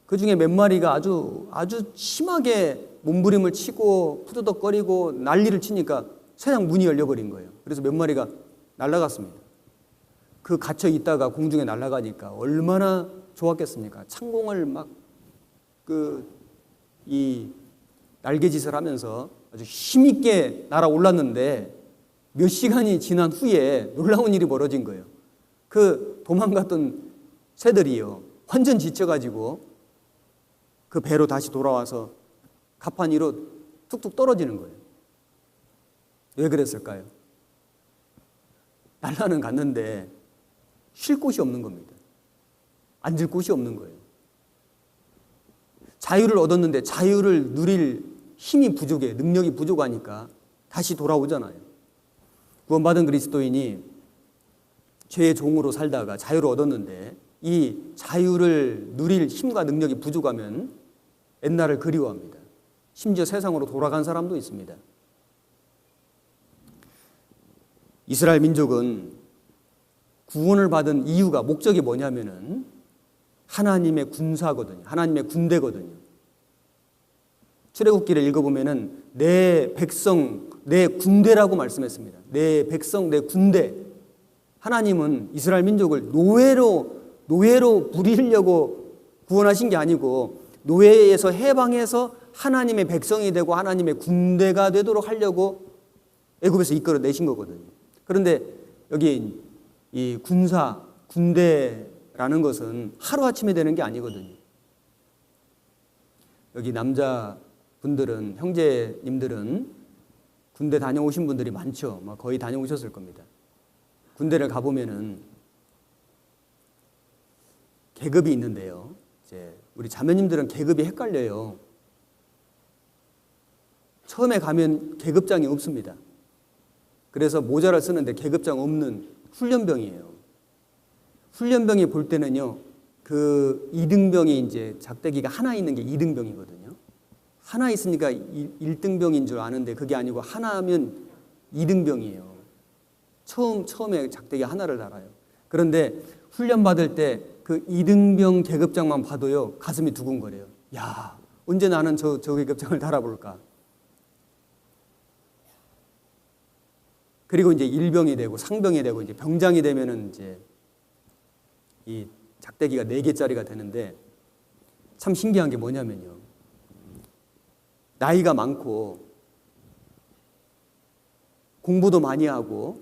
그 중에 몇 마리가 아주 심하게 몸부림을 치고 푸드덕거리고 난리를 치니까 새장 문이 열려버린 거예요. 그래서 몇 마리가 날아갔습니다. 그 갇혀 있다가 공중에 날아가니까 얼마나 좋았겠습니까? 창공을 막 이 날개짓을 하면서 아주 힘있게 날아올랐는데 몇 시간이 지난 후에 놀라운 일이 벌어진 거예요. 그 도망갔던 새들이요, 완전 지쳐가지고 그 배로 다시 돌아와서 갑판 위로 툭툭 떨어지는 거예요. 왜 그랬을까요? 날라는 갔는데 쉴 곳이 없는 겁니다. 앉을 곳이 없는 거예요. 자유를 얻었는데 자유를 누릴 힘이 부족해, 능력이 부족하니까 다시 돌아오잖아요. 구원받은 그리스도인이 죄의 종으로 살다가 자유를 얻었는데 이 자유를 누릴 힘과 능력이 부족하면 옛날을 그리워합니다. 심지어 세상으로 돌아간 사람도 있습니다. 이스라엘 민족은 구원을 받은 이유가, 목적이 뭐냐면은 하나님의 군사거든요. 하나님의 군대거든요. 출애굽기를 읽어보면은 내 백성, 내 군대라고 말씀했습니다. 내 백성, 내 군대. 하나님은 이스라엘 민족을 노예로 부리려고 구원하신 게 아니고 노예에서 해방해서 하나님의 백성이 되고 하나님의 군대가 되도록 하려고 애굽에서 이끌어내신 거거든요. 그런데 여기 이 군대라는 것은 하루아침에 되는 게 아니거든요. 여기 남자분들은, 형제님들은 군대 다녀오신 분들이 많죠. 거의 다녀오셨을 겁니다. 군대를 가보면은 계급이 있는데요. 이제 우리 자매님들은 계급이 헷갈려요. 처음에 가면 계급장이 없습니다. 그래서 모자를 쓰는데 계급장 없는 훈련병이에요. 훈련병이 볼 때는요, 그 2등병이 이제 작대기가 하나 있는 게 2등병이거든요. 하나 있으니까 1등병인 줄 아는데 그게 아니고 하나면 2등병이에요. 처음에 작대기 하나를 달아요. 그런데 훈련 받을 때 그 2등병 계급장만 봐도요, 가슴이 두근거려요. 야, 언제 나는 저 계급장을 달아볼까? 그리고 이제 일병이 되고 상병이 되고 이제 병장이 되면은 이제 이 작대기가 4개짜리가 되는데 참 신기한 게 뭐냐면요, 나이가 많고 공부도 많이 하고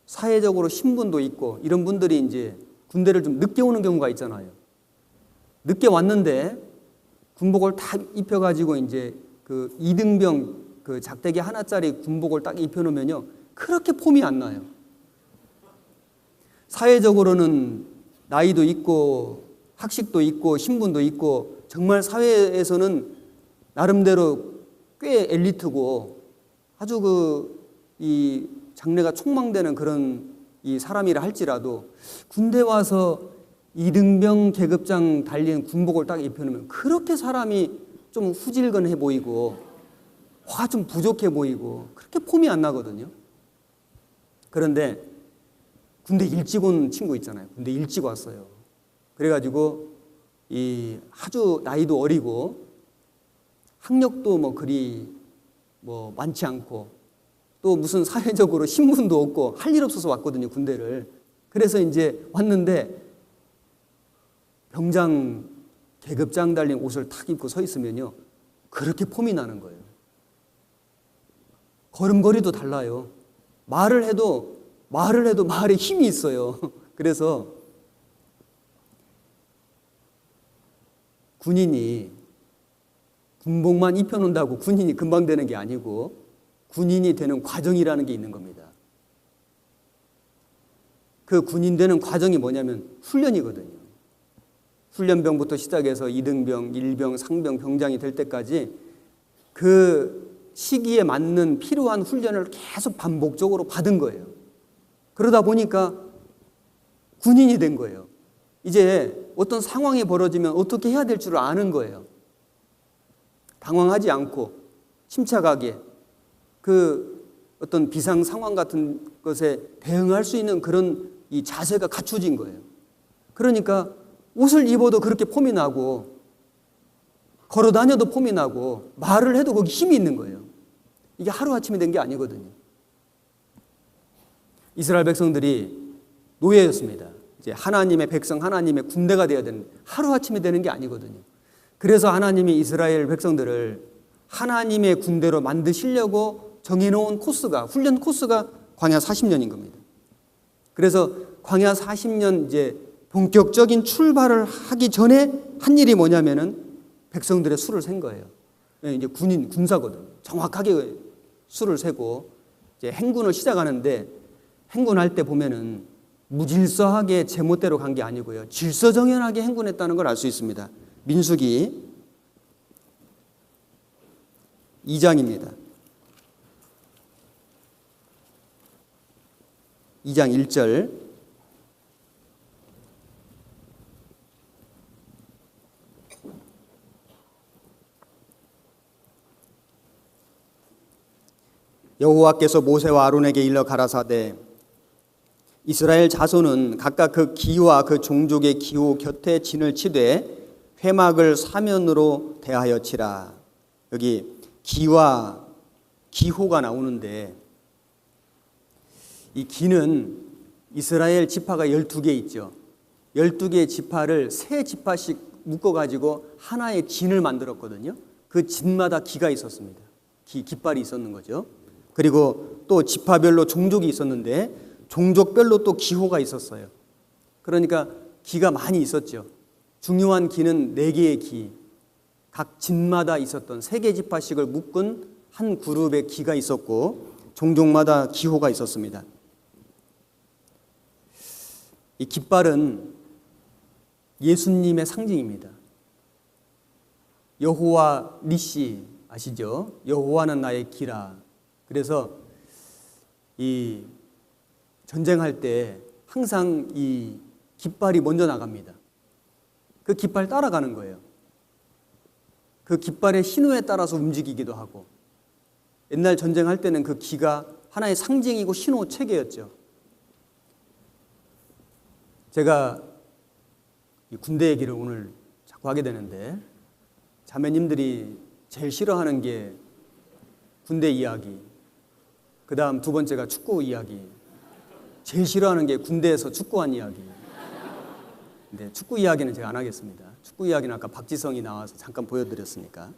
사회적으로 신분도 있고 이런 분들이 이제 군대를 좀 늦게 오는 경우가 있잖아요. 늦게 왔는데 군복을 딱 입혀가지고 이제 그 2등병 그 작대기 하나짜리 군복을 딱 입혀놓으면요, 그렇게 폼이 안 나요. 사회적으로는 나이도 있고 학식도 있고 신분도 있고 정말 사회에서는 나름대로 꽤 엘리트고 아주 이 장래가 촉망되는 그런 이 사람이라 할지라도 군대 와서 2등병 계급장 달린 군복을 딱 입혀놓으면 그렇게 사람이 좀 후질근해 보이고 화가 좀 부족해 보이고 그렇게 폼이 안 나거든요. 그런데 군대 일찍 온 친구 있잖아요. 군대 일찍 왔어요. 그래가지고 이 아주 나이도 어리고 학력도 그리 많지 않고 또 무슨 사회적으로 신분도 없고 할 일 없어서 왔거든요, 군대를. 그래서 이제 왔는데 병장 계급장 달린 옷을 탁 입고 서 있으면요, 그렇게 폼이 나는 거예요. 걸음걸이도 달라요. 말을 해도 말에 힘이 있어요. 그래서 군인이 군복만 입혀놓는다고 군인이 금방 되는 게 아니고 군인이 되는 과정이라는 게 있는 겁니다. 그 군인 되는 과정이 뭐냐면 훈련이거든요. 훈련병부터 시작해서 2등병, 1병, 상병, 병장이 될 때까지 그 시기에 맞는 필요한 훈련을 계속 반복적으로 받은 거예요. 그러다 보니까 군인이 된 거예요. 이제 어떤 상황이 벌어지면 어떻게 해야 될 줄 아는 거예요. 당황하지 않고 침착하게 그 어떤 비상 상황 같은 것에 대응할 수 있는 그런 이 자세가 갖춰진 거예요. 그러니까 옷을 입어도 그렇게 폼이 나고 걸어 다녀도 폼이 나고 말을 해도 거기 힘이 있는 거예요. 이게 하루아침에 된 게 아니거든요. 이스라엘 백성들이 노예였습니다. 이제 하나님의 백성, 하나님의 군대가 되어야 되는, 하루아침에 되는 게 아니거든요. 그래서 하나님이 이스라엘 백성들을 하나님의 군대로 만드시려고 정해놓은 코스가, 훈련 코스가 광야 40년인 겁니다. 그래서 광야 40년 이제 본격적인 출발을 하기 전에 한 일이 뭐냐면은 백성들의 수를 센 거예요. 이제 군사거든. 정확하게 수를 세고 이제 행군을 시작하는데, 행군할 때 보면은 무질서하게 제멋대로 간 게 아니고요, 질서정연하게 행군했다는 걸 알 수 있습니다. 민수기 2장입니다. 2장 1절. 여호와께서 모세와 아론에게 일러 가라사대 이스라엘 자손은 각각 그 기와 그 종족의 기호 곁에 진을 치되 회막을 사면으로 대하여 치라. 여기 기와 기호가 나오는데, 이 기는 이스라엘 지파가 12개 있죠. 12개의 지파를 세 지파씩 묶어가지고 하나의 진을 만들었거든요. 그 진마다 기가 있었습니다. 깃발이 있었는 거죠. 그리고 또 지파별로 종족이 있었는데 종족별로 또 기호가 있었어요. 그러니까 기가 많이 있었죠. 중요한 기는 4개의 기, 각 진마다 있었던 3개 지파씩을 묶은 한 그룹의 기가 있었고 종족마다 기호가 있었습니다. 이 깃발은 예수님의 상징입니다. 여호와 니시 아시죠? 여호와는 나의 기라. 그래서 이 전쟁할 때 항상 이 깃발이 먼저 나갑니다. 그 깃발 따라가는 거예요. 그 깃발의 신호에 따라서 움직이기도 하고, 옛날 전쟁할 때는 그 기가 하나의 상징이고 신호 체계였죠. 제가 이 군대 얘기를 오늘 자꾸 하게 되는데, 자매님들이 제일 싫어하는 게 군대 이야기, 그 다음 2번째가 축구 이야기, 제일 싫어하는 게 군대에서 축구한 이야기. 근데 축구 이야기는 제가 안 하겠습니다. 축구 이야기는 아까 박지성이 나와서 잠깐 보여드렸으니까.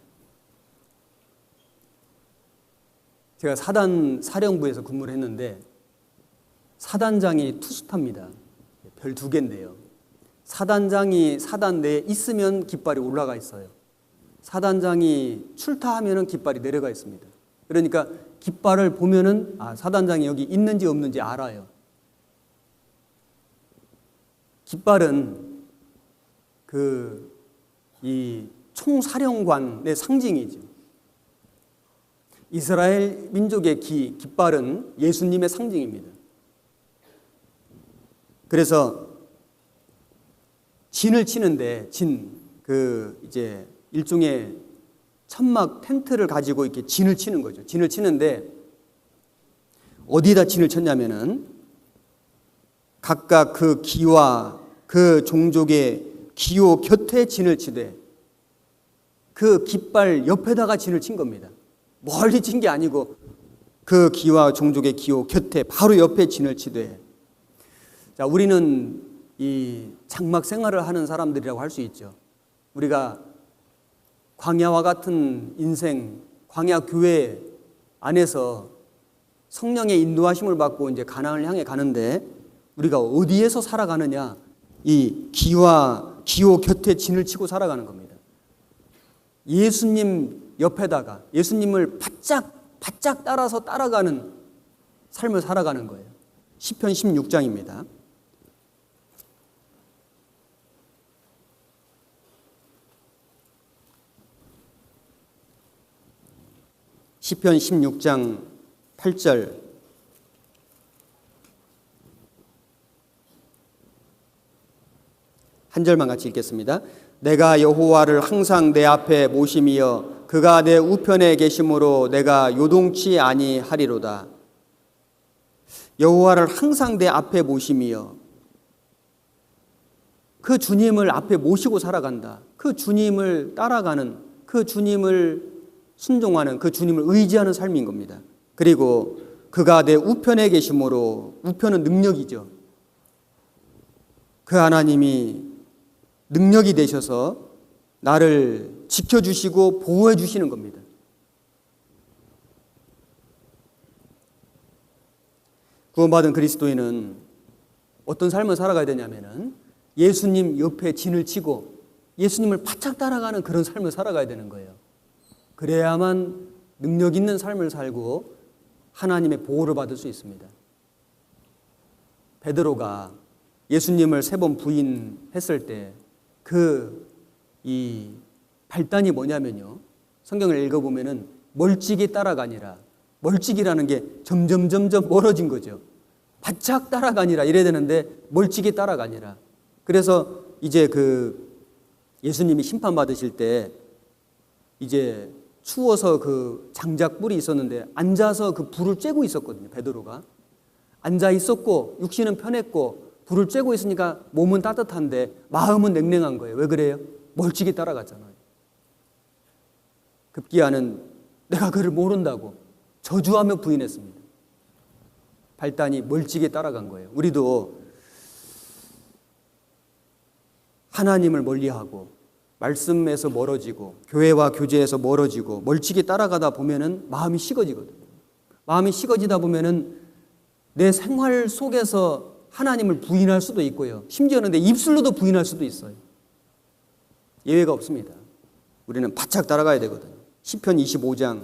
제가 사단 사령부에서 근무를 했는데 사단장이 투수탑니다. 별 2개인데요. 사단장이 사단 내에 있으면 깃발이 올라가 있어요. 사단장이 출타하면 깃발이 내려가 있습니다. 그러니까 깃발을 보면은 사단장이 여기 있는지 없는지 알아요. 깃발은 이 총사령관의 상징이죠. 이스라엘 민족의 깃발은 예수님의 상징입니다. 그래서 진을 치는데, 이제 일종의 천막 텐트를 가지고 이렇게 진을 치는 거죠. 진을 치는데 어디다 진을 쳤냐면은 각각 그 기와 그 종족의 기호 곁에 진을 치되 그 깃발 옆에다가 진을 친 겁니다. 멀리 친 게 아니고 그 기와 종족의 기호 곁에 바로 옆에 진을 치되, 자, 우리는 이 장막 생활을 하는 사람들이라고 할 수 있죠. 우리가 광야와 같은 인생, 광야 교회 안에서 성령의 인도하심을 받고 이제 가나안을 향해 가는데, 우리가 어디에서 살아가느냐? 이 기와 기호 곁에 진을 치고 살아가는 겁니다. 예수님 옆에다가 예수님을 바짝 따라서 따라가는 삶을 살아가는 거예요. 시편 16장입니다. 시편 16장 8절 한 절만 같이 읽겠습니다. 내가 여호와를 항상 내 앞에 모심이여 그가 내 우편에 계심으로 내가 요동치 아니하리로다. 여호와를 항상 내 앞에 모심이여, 그 주님을 앞에 모시고 살아간다. 그 주님을 따라가는, 그 주님을 순종하는, 그 주님을 의지하는 삶인 겁니다. 그리고 그가 내 우편에 계심으로, 우편은 능력이죠. 그 하나님이 능력이 되셔서 나를 지켜주시고 보호해 주시는 겁니다. 구원받은 그리스도인은 어떤 삶을 살아가야 되냐면은 예수님 옆에 진을 치고 예수님을 바짝 따라가는 그런 삶을 살아가야 되는 거예요. 그래야만 능력 있는 삶을 살고 하나님의 보호를 받을 수 있습니다. 베드로가 예수님을 3번 부인했을 때 이 발단이 뭐냐면요, 성경을 읽어보면은 멀찍이 따라가니라. 멀찍이라는 게 점점 멀어진 거죠. 바짝 따라가니라 이래야 되는데 멀찍이 따라가니라. 그래서 이제 예수님이 심판받으실 때 이제 추워서 그 장작불이 있었는데 앉아서 그 불을 쬐고 있었거든요. 베드로가 앉아 있었고 육신은 편했고 불을 쬐고 있으니까 몸은 따뜻한데 마음은 냉랭한 거예요. 왜 그래요? 멀찍이 따라갔잖아요. 급기야는 내가 그를 모른다고 저주하며 부인했습니다. 발단이 멀찍이 따라간 거예요. 우리도 하나님을 멀리하고 말씀에서 멀어지고 교회와 교제에서 멀어지고 멀찍이 따라가다 보면은 마음이 식어지거든요. 마음이 식어지다 보면은 내 생활 속에서 하나님을 부인할 수도 있고요. 심지어는 내 입술로도 부인할 수도 있어요. 예외가 없습니다. 우리는 바짝 따라가야 되거든요. 시편 25장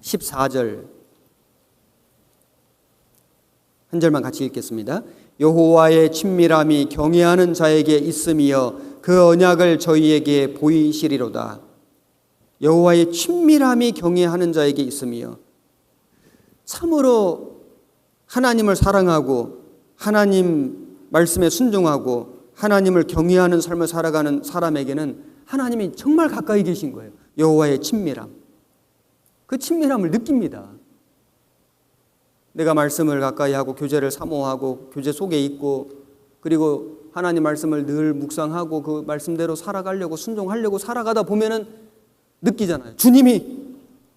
14절 한 절만 같이 읽겠습니다. 여호와의 친밀함이 경외하는 자에게 있음이여 그 언약을 저희에게 보이시리로다. 여호와의 친밀함이 경외하는 자에게 있음이여, 참으로 하나님을 사랑하고 하나님 말씀에 순종하고 하나님을 경외하는 삶을 살아가는 사람에게는 하나님이 정말 가까이 계신 거예요. 여호와의 친밀함, 그 친밀함을 느낍니다. 내가 말씀을 가까이 하고 교제를 사모하고 교제 속에 있고 그리고 하나님 말씀을 늘 묵상하고 그 말씀대로 살아가려고 순종하려고 살아가다 보면은 느끼잖아요. 주님이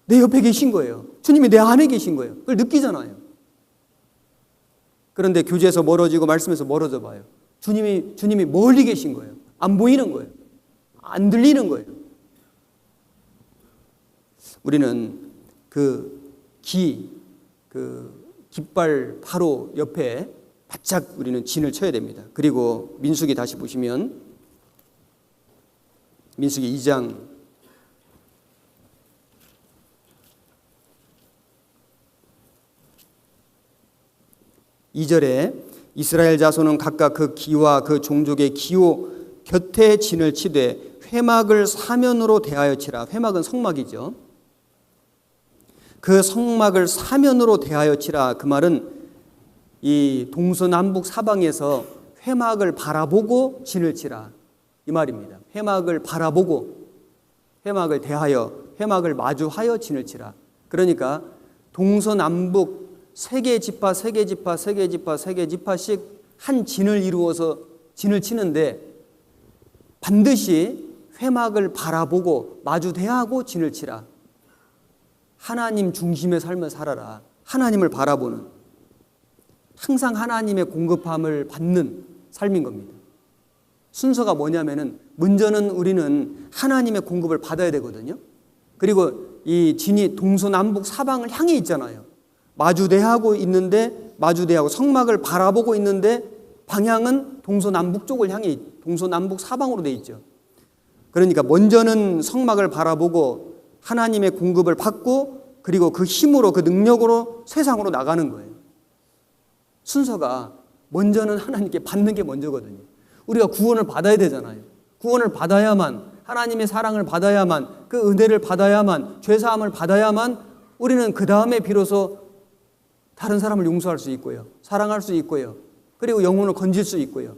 내 옆에 계신 거예요. 주님이 내 안에 계신 거예요. 그걸 느끼잖아요. 그런데 교제에서 멀어지고 말씀에서 멀어져 봐요. 주님이 멀리 계신 거예요. 안 보이는 거예요. 안 들리는 거예요. 우리는 깃발 바로 옆에 바짝 우리는 진을 쳐야 됩니다. 그리고 민수기 다시 보시면 민수기 2장 2절에 이스라엘 자손은 각각 그 기와 그 종족의 기호 곁에 진을 치되 회막을 사면으로 대하여 치라. 회막은 성막이죠. 그 성막을 사면으로 대하여 치라. 그 말은 이 동서남북 사방에서 회막을 바라보고 진을 치라, 이 말입니다. 회막을 바라보고 회막을 대하여 회막을 마주하여 진을 치라. 그러니까 동서남북 세 개 지파 씩 한 진을 이루어서 진을 치는데 반드시 회막을 바라보고 마주 대하고 진을 치라. 하나님 중심의 삶을 살아라. 하나님을 바라보는, 항상 하나님의 공급함을 받는 삶인 겁니다. 순서가 뭐냐면은 먼저는 우리는 하나님의 공급을 받아야 되거든요. 그리고 이 진이 동서남북 사방을 향해 있잖아요. 마주대하고 있는데, 마주대하고 성막을 바라보고 있는데 방향은 동서남북 쪽을 향해, 동서남북 사방으로 돼 있죠. 그러니까 먼저는 성막을 바라보고 하나님의 공급을 받고 그리고 그 힘으로, 그 능력으로 세상으로 나가는 거예요. 순서가 먼저는 하나님께 받는 게 먼저거든요. 우리가 구원을 받아야 되잖아요. 구원을 받아야만 하나님의 사랑을 받아야만, 그 은혜를 받아야만, 죄사함을 받아야만 우리는 그 다음에 비로소 다른 사람을 용서할 수 있고요, 사랑할 수 있고요, 그리고 영혼을 건질 수 있고요,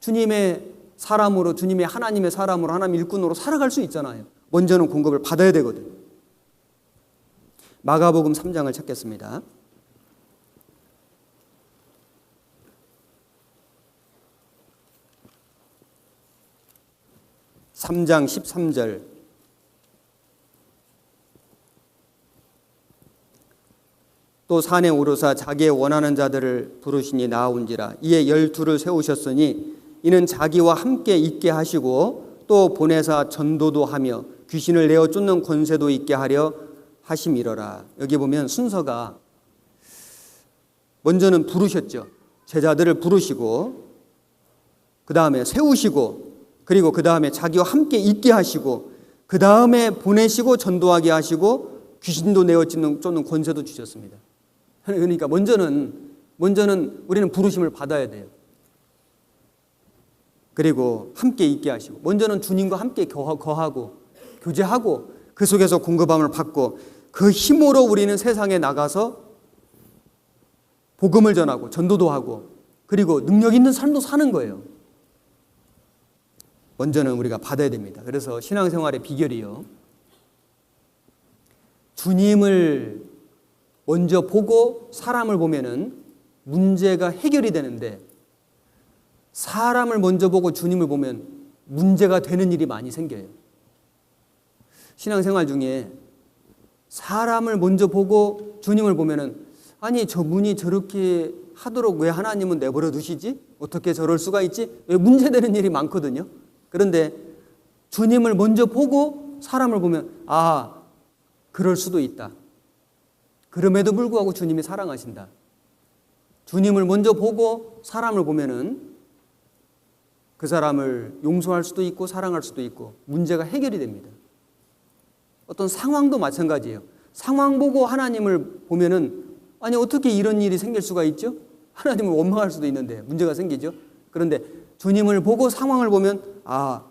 주님의 사람으로, 주님의 하나님의 사람으로, 하나님 일꾼으로 살아갈 수 있잖아요. 먼저는 공급을 받아야 되거든요. 마가복음 3장을 찾겠습니다. (3장) 13절. 또 산에 오르사 자기의 원하는 자들을 부르시니 나아온지라. 이에 12를 세우셨으니 이는 자기와 함께 있게 하시고 또 보내사 전도도 하며 귀신을 내어 쫓는 권세도 있게 하려 하심이러라. 여기 보면 순서가 먼저는 부르셨죠. 제자들을 부르시고 그 다음에 세우시고, 그리고 그 다음에 자기와 함께 있게 하시고, 그 다음에 보내시고 전도하게 하시고 귀신도 내어 쫓는 권세도 주셨습니다. 그러니까 먼저는 우리는 부르심을 받아야 돼요. 그리고 함께 있게 하시고, 먼저는 주님과 함께 거하고 교제하고 그 속에서 공급함을 받고, 그 힘으로 우리는 세상에 나가서 복음을 전하고 전도도 하고 그리고 능력 있는 삶도 사는 거예요. 먼저는 우리가 받아야 됩니다. 그래서 신앙생활의 비결이요, 주님을 먼저 보고 사람을 보면은 문제가 해결이 되는데, 사람을 먼저 보고 주님을 보면 문제가 되는 일이 많이 생겨요. 신앙생활 중에 사람을 먼저 보고 주님을 보면은, 아니 저분이 저렇게 하도록 왜 하나님은 내버려 두시지? 어떻게 저럴 수가 있지? 왜 문제되는 일이 많거든요. 그런데 주님을 먼저 보고 사람을 보면, 아, 그럴 수도 있다. 그럼에도 불구하고 주님이 사랑하신다. 주님을 먼저 보고 사람을 보면은 그 사람을 용서할 수도 있고 사랑할 수도 있고 문제가 해결이 됩니다. 어떤 상황도 마찬가지예요. 상황 보고 하나님을 보면은, 아니 어떻게 이런 일이 생길 수가 있죠? 하나님을 원망할 수도 있는데 문제가 생기죠. 그런데 주님을 보고 상황을 보면, 아,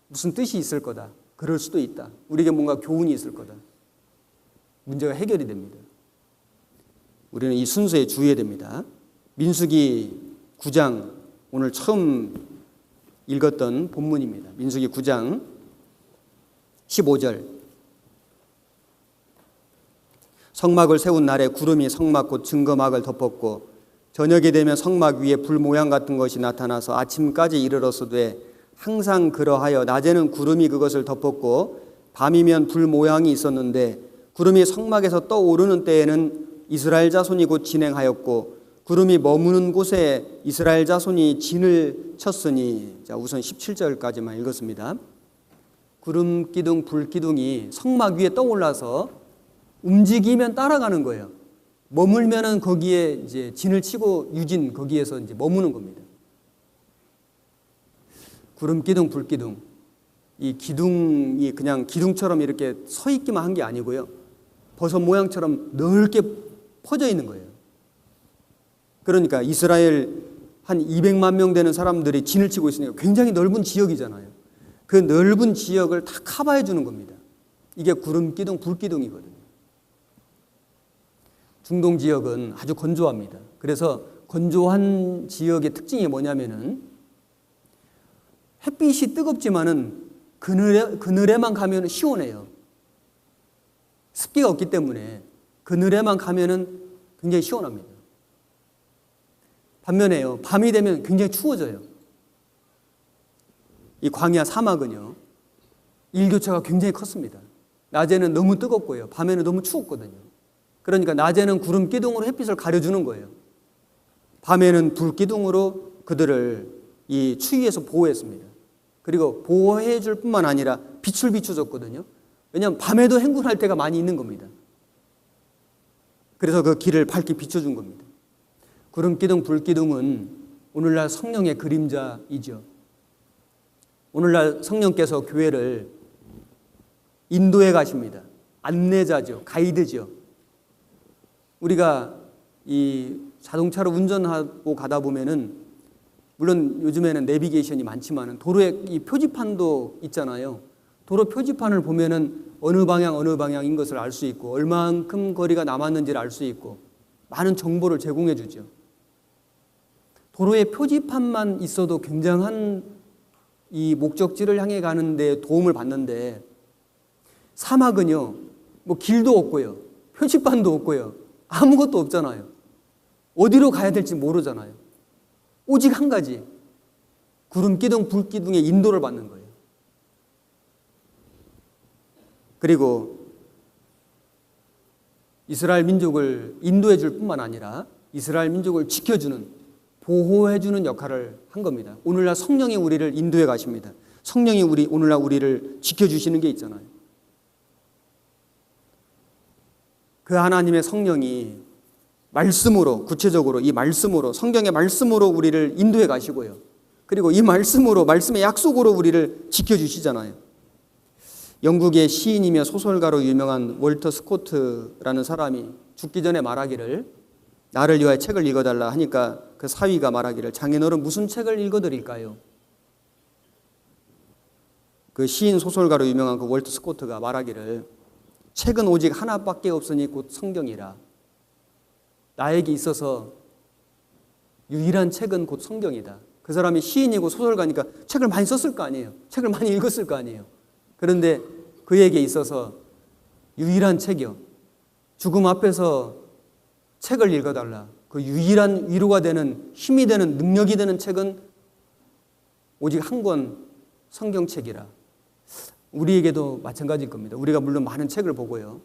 무슨 뜻이 있을 거다. 그럴 수도 있다. 우리에게 뭔가 교훈이 있을 거다. 문제가 해결이 됩니다. 우리는 이 순서에 주의해야 됩니다. 민수기 9장, 오늘 처음 읽었던 본문입니다. 민수기 9장 15절. 성막을 세운 날에 구름이 성막 곧 증거막을 덮었고 저녁이 되면 성막 위에 불 모양 같은 것이 나타나서 아침까지 이르렀으되 항상 그러하여 낮에는 구름이 그것을 덮었고 밤이면 불 모양이 있었는데, 구름이 성막에서 떠오르는 때에는 이스라엘 자손이 곧 진행하였고 구름이 머무는 곳에 이스라엘 자손이 진을 쳤으니. 자, 우선 17절까지만 읽었습니다. 구름 기둥, 불 기둥이 성막 위에 떠올라서 움직이면 따라가는 거예요. 머물면은 거기에 이제 진을 치고 유진, 거기에서 이제 머무는 겁니다. 구름 기둥, 불 기둥. 이 기둥이 그냥 기둥처럼 이렇게 서 있기만 한 게 아니고요, 버섯 모양처럼 넓게 퍼져 있는 거예요. 그러니까 이스라엘 한 200만 명 되는 사람들이 진을 치고 있으니까 굉장히 넓은 지역이잖아요. 그 넓은 지역을 다 커버해 주는 겁니다. 이게 구름 기둥, 불 기둥이거든요. 중동 지역은 아주 건조합니다. 그래서 건조한 지역의 특징이 뭐냐면은 햇빛이 뜨겁지만은 그늘에만 가면 시원해요. 습기가 없기 때문에 그늘에만 가면은 굉장히 시원합니다. 반면에요, 밤이 되면 굉장히 추워져요. 이 광야 사막은요, 일교차가 굉장히 컸습니다. 낮에는 너무 뜨겁고요, 밤에는 너무 추웠거든요. 그러니까 낮에는 구름 기둥으로 햇빛을 가려주는 거예요. 밤에는 불 기둥으로 그들을 이 추위에서 보호했습니다. 그리고 보호해 줄 뿐만 아니라 빛을 비춰줬거든요. 왜냐하면 밤에도 행군할 때가 많이 있는 겁니다. 그래서 그 길을 밝게 비춰준 겁니다. 구름 기둥, 불 기둥은 오늘날 성령의 그림자이죠. 오늘날 성령께서 교회를 인도해 가십니다. 안내자죠. 가이드죠. 우리가 이 자동차로 운전하고 가다 보면은, 물론 요즘에는 내비게이션이 많지만 도로에 이 표지판도 있잖아요. 도로 표지판을 보면은 어느 방향인 것을 알 수 있고 얼만큼 거리가 남았는지를 알 수 있고 많은 정보를 제공해 주죠. 도로의 표지판만 있어도 굉장한 이 목적지를 향해 가는 데 도움을 받는데 사막은요, 뭐 길도 없고요, 표지판도 없고요, 아무것도 없잖아요. 어디로 가야 될지 모르잖아요. 오직 한 가지, 구름 기둥, 불 기둥의 인도를 받는 거예요. 그리고 이스라엘 민족을 인도해 줄 뿐만 아니라 이스라엘 민족을 지켜주는, 보호해 주는 역할을 한 겁니다. 오늘날 성령이 우리를 인도해 가십니다. 성령이 오늘날 우리를 지켜주시는 게 있잖아요. 그 하나님의 성령이 말씀으로, 구체적으로 이 말씀으로, 성경의 말씀으로 우리를 인도해 가시고요. 그리고 이 말씀으로, 말씀의 약속으로 우리를 지켜주시잖아요. 영국의 시인이며 소설가로 유명한 월터 스코트라는 사람이 죽기 전에 말하기를, 나를 위하여 책을 읽어달라 하니까 그 사위가 말하기를, 장인어른 무슨 책을 읽어드릴까요? 그 시인 소설가로 유명한 그 월터 스코트가 말하기를, 책은 오직 하나밖에 없으니 곧 성경이라. 나에게 있어서 유일한 책은 곧 성경이다. 그 사람이 시인이고 소설가니까 책을 많이 썼을 거 아니에요. 책을 많이 읽었을 거 아니에요. 그런데 그에게 있어서 유일한 책이요, 죽음 앞에서 책을 읽어달라, 그 유일한 위로가 되는, 힘이 되는, 능력이 되는 책은 오직 한 권 성경책이라. 우리에게도 마찬가지일 겁니다. 우리가 물론 많은 책을 보고요,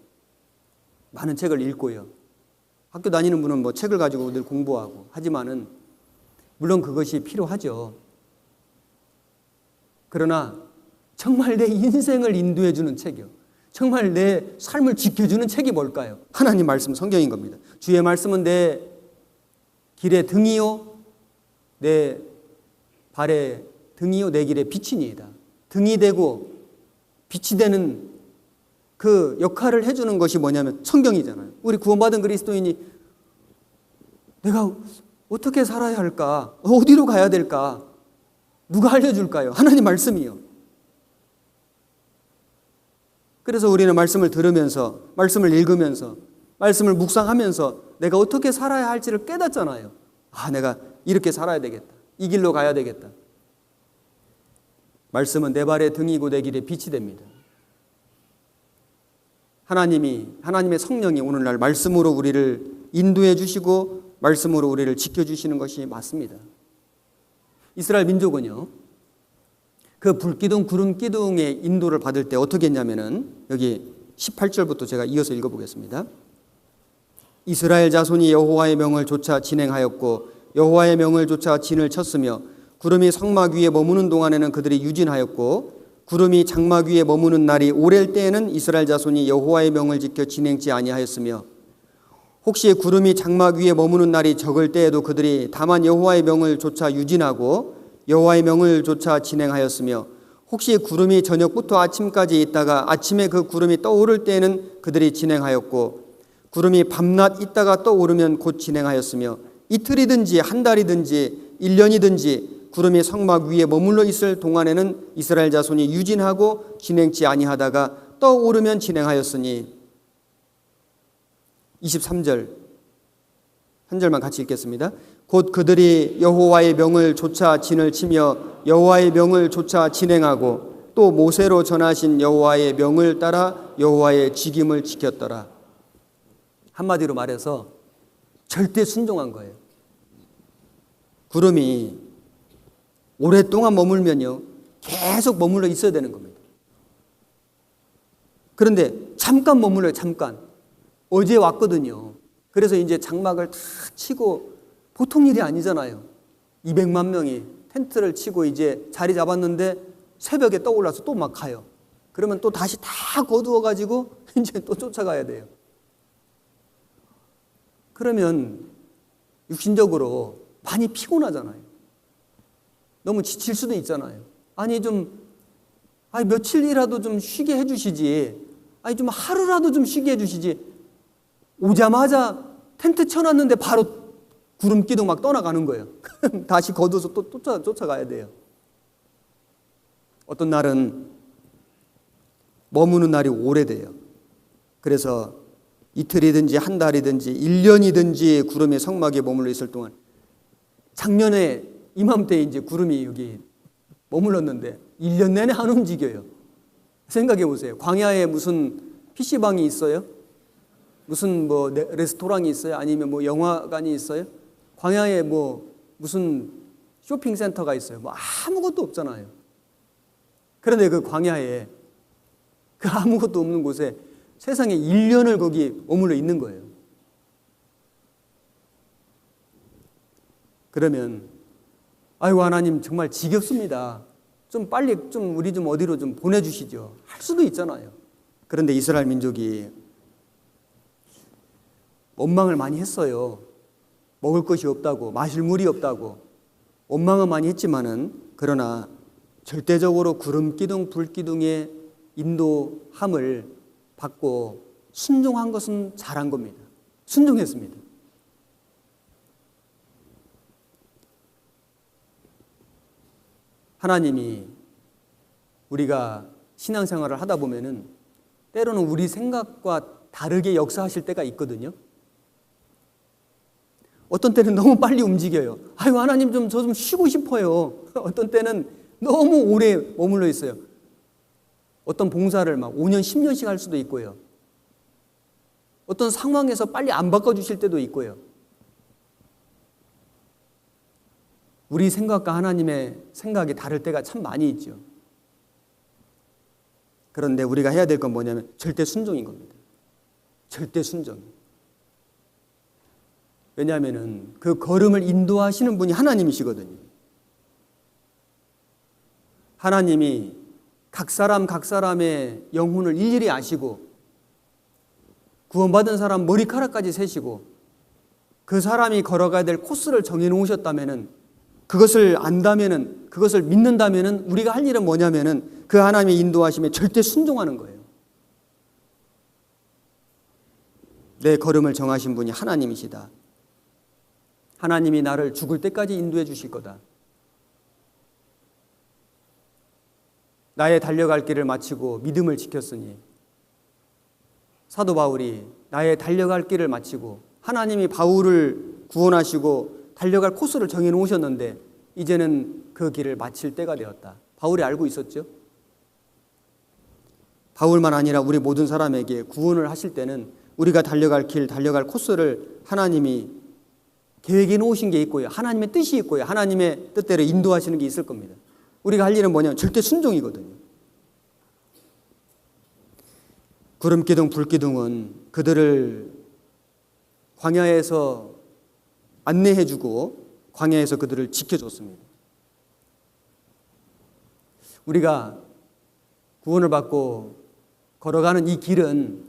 많은 책을 읽고요, 학교 다니는 분은 뭐 책을 가지고 늘 공부하고 하지만은 물론 그것이 필요하죠. 그러나 정말 내 인생을 인도해 주는 책이요, 정말 내 삶을 지켜주는 책이 뭘까요? 하나님 말씀, 성경인 겁니다. 주의 말씀은 내 길의 등이요, 내 발의 등이요, 내 길의 빛이니이다. 등이 되고 빛이 되는 그 역할을 해주는 것이 뭐냐면 성경이잖아요. 우리 구원받은 그리스도인이 내가 어떻게 살아야 할까? 어디로 가야 될까? 누가 알려줄까요? 하나님 말씀이요. 그래서 우리는 말씀을 들으면서, 말씀을 읽으면서, 말씀을 묵상하면서 내가 어떻게 살아야 할지를 깨닫잖아요. 아, 내가 이렇게 살아야 되겠다. 이 길로 가야 되겠다. 말씀은 내 발의 등이고 내 길의 빛이 됩니다. 하나님의 성령이 오늘날 말씀으로 우리를 인도해 주시고 말씀으로 우리를 지켜주시는 것이 맞습니다. 이스라엘 민족은요, 그 불기둥, 구름기둥의 인도를 받을 때 어떻게 했냐면은, 여기 18절부터 제가 이어서 읽어보겠습니다. 이스라엘 자손이 여호와의 명을 조차 진행하였고 여호와의 명을 조차 진을 쳤으며 구름이 성막 위에 머무는 동안에는 그들이 유진하였고 구름이 장막 위에 머무는 날이 오랠 때에는 이스라엘 자손이 여호와의 명을 지켜 진행치 아니하였으며 혹시 구름이 장막 위에 머무는 날이 적을 때에도 그들이 다만 여호와의 명을 조차 유진하고 여호와의 명을 조차 진행하였으며 혹시 구름이 저녁부터 아침까지 있다가 아침에 그 구름이 떠오를 때에는 그들이 진행하였고 구름이 밤낮 있다가 떠오르면 곧 진행하였으며 이틀이든지 한 달이든지 1년이든지 구름이 성막 위에 머물러 있을 동안에는 이스라엘 자손이 유진하고 진행치 아니하다가 떠오르면 진행하였으니 23절 한 절만 같이 읽겠습니다. 곧 그들이 여호와의 명을 조차 진을 치며 여호와의 명을 조차 진행하고 또 모세로 전하신 여호와의 명을 따라 여호와의 직임을 지켰더라. 한마디로 말해서 절대 순종한 거예요. 구름이 오랫동안 머물면요 계속 머물러 있어야 되는 겁니다. 그런데 잠깐 머물러요. 잠깐. 어제 왔거든요. 그래서 이제 장막을 다 치고 보통 일이 아니잖아요. 200만 명이 텐트를 치고 이제 자리 잡았는데 새벽에 떠올라서 또 막 가요. 그러면 또 다시 다 거두어가지고 이제 또 쫓아가야 돼요. 그러면 육신적으로 많이 피곤하잖아요. 너무 지칠 수도 있잖아요. 며칠이라도 좀 쉬게 해주시지. 좀 하루라도 좀 쉬게 해주시지. 오자마자 텐트 쳐놨는데 바로 구름기둥 막 떠나가는 거예요. 다시 거둬서 또 쫓아가야 돼요. 어떤 날은 머무는 날이 오래돼요. 그래서 이틀이든지 한 달이든지 1년이든지 구름이 성막에 머물러 있을 동안, 작년에 이맘때 이제 구름이 여기 머물렀는데 1년 내내 안 움직여요. 생각해 보세요. 광야에 무슨 PC방이 있어요? 무슨 뭐 레스토랑이 있어요? 아니면 뭐 영화관이 있어요? 광야에 뭐 무슨 쇼핑센터가 있어요? 뭐 아무것도 없잖아요. 그런데 그 광야에, 그 아무것도 없는 곳에 세상에 1년을 거기 머물러 있는 거예요. 그러면 아이고 하나님 정말 지겹습니다. 좀 빨리 좀 우리 좀 어디로 좀 보내주시죠. 할 수도 있잖아요. 그런데 이스라엘 민족이 원망을 많이 했어요. 먹을 것이 없다고, 마실 물이 없다고 원망은 많이 했지만은, 그러나 절대적으로 구름 기둥 불 기둥의 인도함을 받고 순종한 것은 잘한 겁니다. 순종했습니다. 하나님이 우리가 신앙생활을 하다 보면은 때로는 우리 생각과 다르게 역사하실 때가 있거든요. 어떤 때는 너무 빨리 움직여요. 아유 하나님 저 좀 쉬고 싶어요. 어떤 때는 너무 오래 머물러 있어요. 어떤 봉사를 막 5년 10년씩 할 수도 있고요. 어떤 상황에서 빨리 안 바꿔주실 때도 있고요. 우리 생각과 하나님의 생각이 다를 때가 참 많이 있죠. 그런데 우리가 해야 될 건 뭐냐면 절대 순종인 겁니다. 절대 순종. 왜냐하면 그 걸음을 인도하시는 분이 하나님이시거든요. 하나님이 각 사람의 영혼을 일일이 아시고 구원받은 사람 머리카락까지 세시고 그 사람이 걸어가야 될 코스를 정해놓으셨다면은, 그것을 안다면은, 그것을 믿는다면은 우리가 할 일은 뭐냐면은 그 하나님의 인도하심에 절대 순종하는 거예요. 내 걸음을 정하신 분이 하나님이시다. 하나님이 나를 죽을 때까지 인도해 주실 거다. 나의 달려갈 길을 마치고 믿음을 지켰으니, 사도 바울이 나의 달려갈 길을 마치고 하나님이 바울을 구원하시고 달려갈 코스를 정해 놓으셨는데 이제는 그 길을 마칠 때가 되었다. 바울이 알고 있었죠. 바울만 아니라 우리 모든 사람에게 구원을 하실 때는 우리가 달려갈 길, 달려갈 코스를 하나님이 계획해 놓으신 게 있고요. 하나님의 뜻이 있고요. 하나님의 뜻대로 인도하시는 게 있을 겁니다. 우리가 할 일은 뭐냐면 절대 순종이거든요. 구름기둥, 불기둥은 그들을 광야에서 안내해주고 광야에서 그들을 지켜줬습니다. 우리가 구원을 받고 걸어가는 이 길은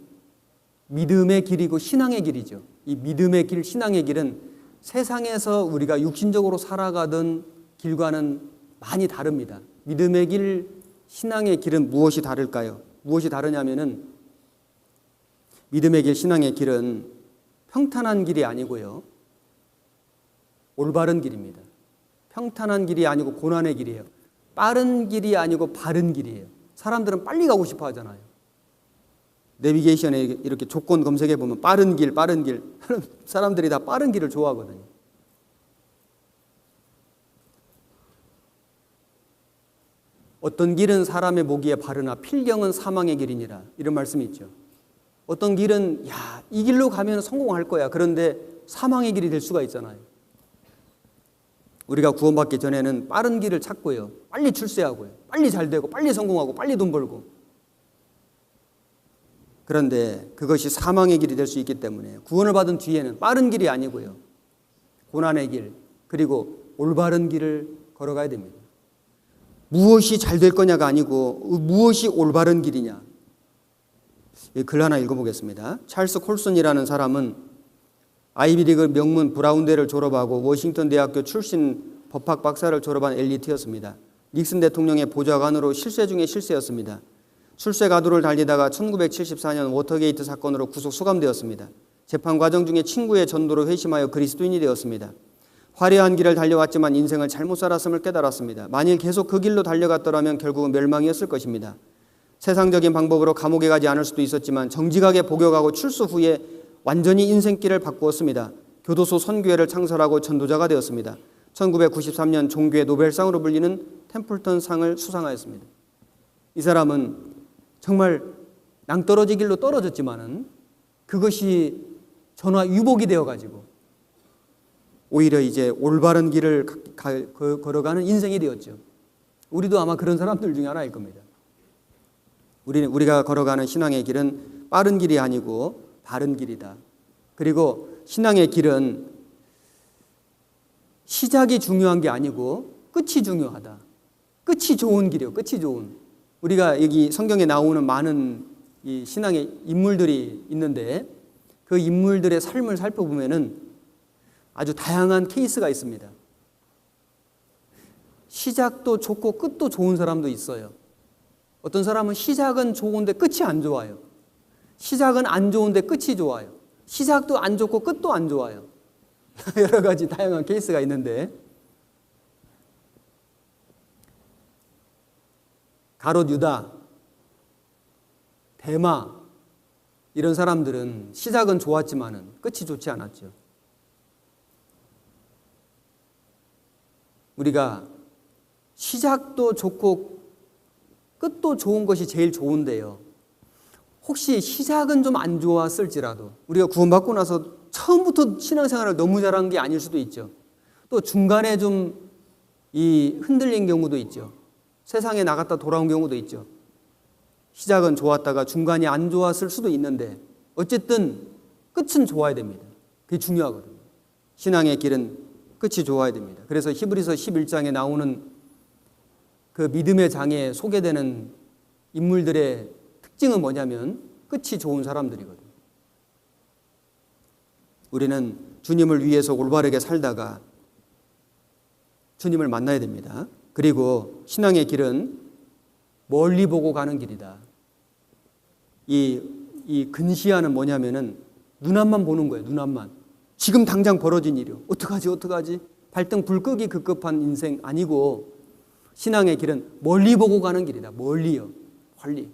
믿음의 길이고 신앙의 길이죠. 이 믿음의 길, 신앙의 길은 세상에서 우리가 육신적으로 살아가던 길과는 많이 다릅니다. 믿음의 길, 신앙의 길은 무엇이 다를까요? 무엇이 다르냐면은 믿음의 길, 신앙의 길은 평탄한 길이 아니고요. 올바른 길입니다. 평탄한 길이 아니고 고난의 길이에요. 빠른 길이 아니고 바른 길이에요. 사람들은 빨리 가고 싶어 하잖아요. 내비게이션에 이렇게 조건 검색해 보면 빠른 길, 빠른 길. 사람들이 다 빠른 길을 좋아하거든요. 어떤 길은 사람의 목이에 바르나 필경은 사망의 길이니라. 이런 말씀이 있죠. 어떤 길은 이 길로 가면 성공할 거야. 그런데 사망의 길이 될 수가 있잖아요. 우리가 구원받기 전에는 빠른 길을 찾고요. 빨리 출세하고요. 빨리 잘 되고 빨리 성공하고 빨리 돈 벌고. 그런데 그것이 사망의 길이 될 수 있기 때문에 구원을 받은 뒤에는 빠른 길이 아니고요. 고난의 길, 그리고 올바른 길을 걸어가야 됩니다. 무엇이 잘 될 거냐가 아니고 무엇이 올바른 길이냐. 글 하나 읽어보겠습니다. 찰스 콜슨이라는 사람은 아이비리그 명문 브라운대를 졸업하고 워싱턴 대학교 출신 법학 박사를 졸업한 엘리트였습니다. 닉슨 대통령의 보좌관으로 실세 중에 실세였습니다. 출세 가도를 달리다가 1974년 워터게이트 사건으로 구속 수감되었습니다. 재판 과정 중에 친구의 전도로 회심하여 그리스도인이 되었습니다. 화려한 길을 달려왔지만 인생을 잘못 살았음을 깨달았습니다. 만일 계속 그 길로 달려갔더라면 결국은 멸망이었을 것입니다. 세상적인 방법으로 감옥에 가지 않을 수도 있었지만 정직하게 복역하고 출소 후에 완전히 인생길을 바꾸었습니다. 교도소 선교회를 창설하고 전도자가 되었습니다. 1993년 종교의 노벨상으로 불리는 템플턴 상을 수상하였습니다. 이 사람은 정말 낭떠러지 길로 떨어졌지만은 그것이 전화 유복이 되어가지고 오히려 이제 올바른 길을 걸어가는 인생이 되었죠. 우리도 아마 그런 사람들 중에 하나일 겁니다. 우리가 걸어가는 신앙의 길은 빠른 길이 아니고 바른 길이다. 그리고 신앙의 길은 시작이 중요한 게 아니고 끝이 중요하다. 끝이 좋은 길이요. 끝이 좋은. 우리가 여기 성경에 나오는 많은 이 신앙의 인물들이 있는데 그 인물들의 삶을 살펴보면은 아주 다양한 케이스가 있습니다. 시작도 좋고 끝도 좋은 사람도 있어요. 어떤 사람은 시작은 좋은데 끝이 안 좋아요. 시작은 안 좋은데 끝이 좋아요. 시작도 안 좋고 끝도 안 좋아요. 여러 가지 다양한 케이스가 있는데 가롯 유다, 데마 이런 사람들은 시작은 좋았지만은 끝이 좋지 않았죠. 우리가 시작도 좋고 끝도 좋은 것이 제일 좋은데요. 혹시 시작은 좀 안 좋았을지라도 우리가 구원받고 나서 처음부터 신앙생활을 너무 잘한 게 아닐 수도 있죠. 또 중간에 좀 흔들린 경우도 있죠. 세상에 나갔다 돌아온 경우도 있죠. 시작은 좋았다가 중간이 안 좋았을 수도 있는데 어쨌든 끝은 좋아야 됩니다. 그게 중요하거든요. 신앙의 길은 끝이 좋아야 됩니다. 그래서 히브리서 11장에 나오는 그 믿음의 장에 소개되는 인물들의 특징은 뭐냐면 끝이 좋은 사람들이거든요. 우리는 주님을 위해서 올바르게 살다가 주님을 만나야 됩니다. 그리고 신앙의 길은 멀리 보고 가는 길이다. 이 근시야는 뭐냐면은 눈앞만 보는 거예요. 눈앞만. 지금 당장 벌어진 일이요. 어떡하지? 발등 불 끄기 급급한 인생 아니고 신앙의 길은 멀리 보고 가는 길이다. 멀리요. 멀리.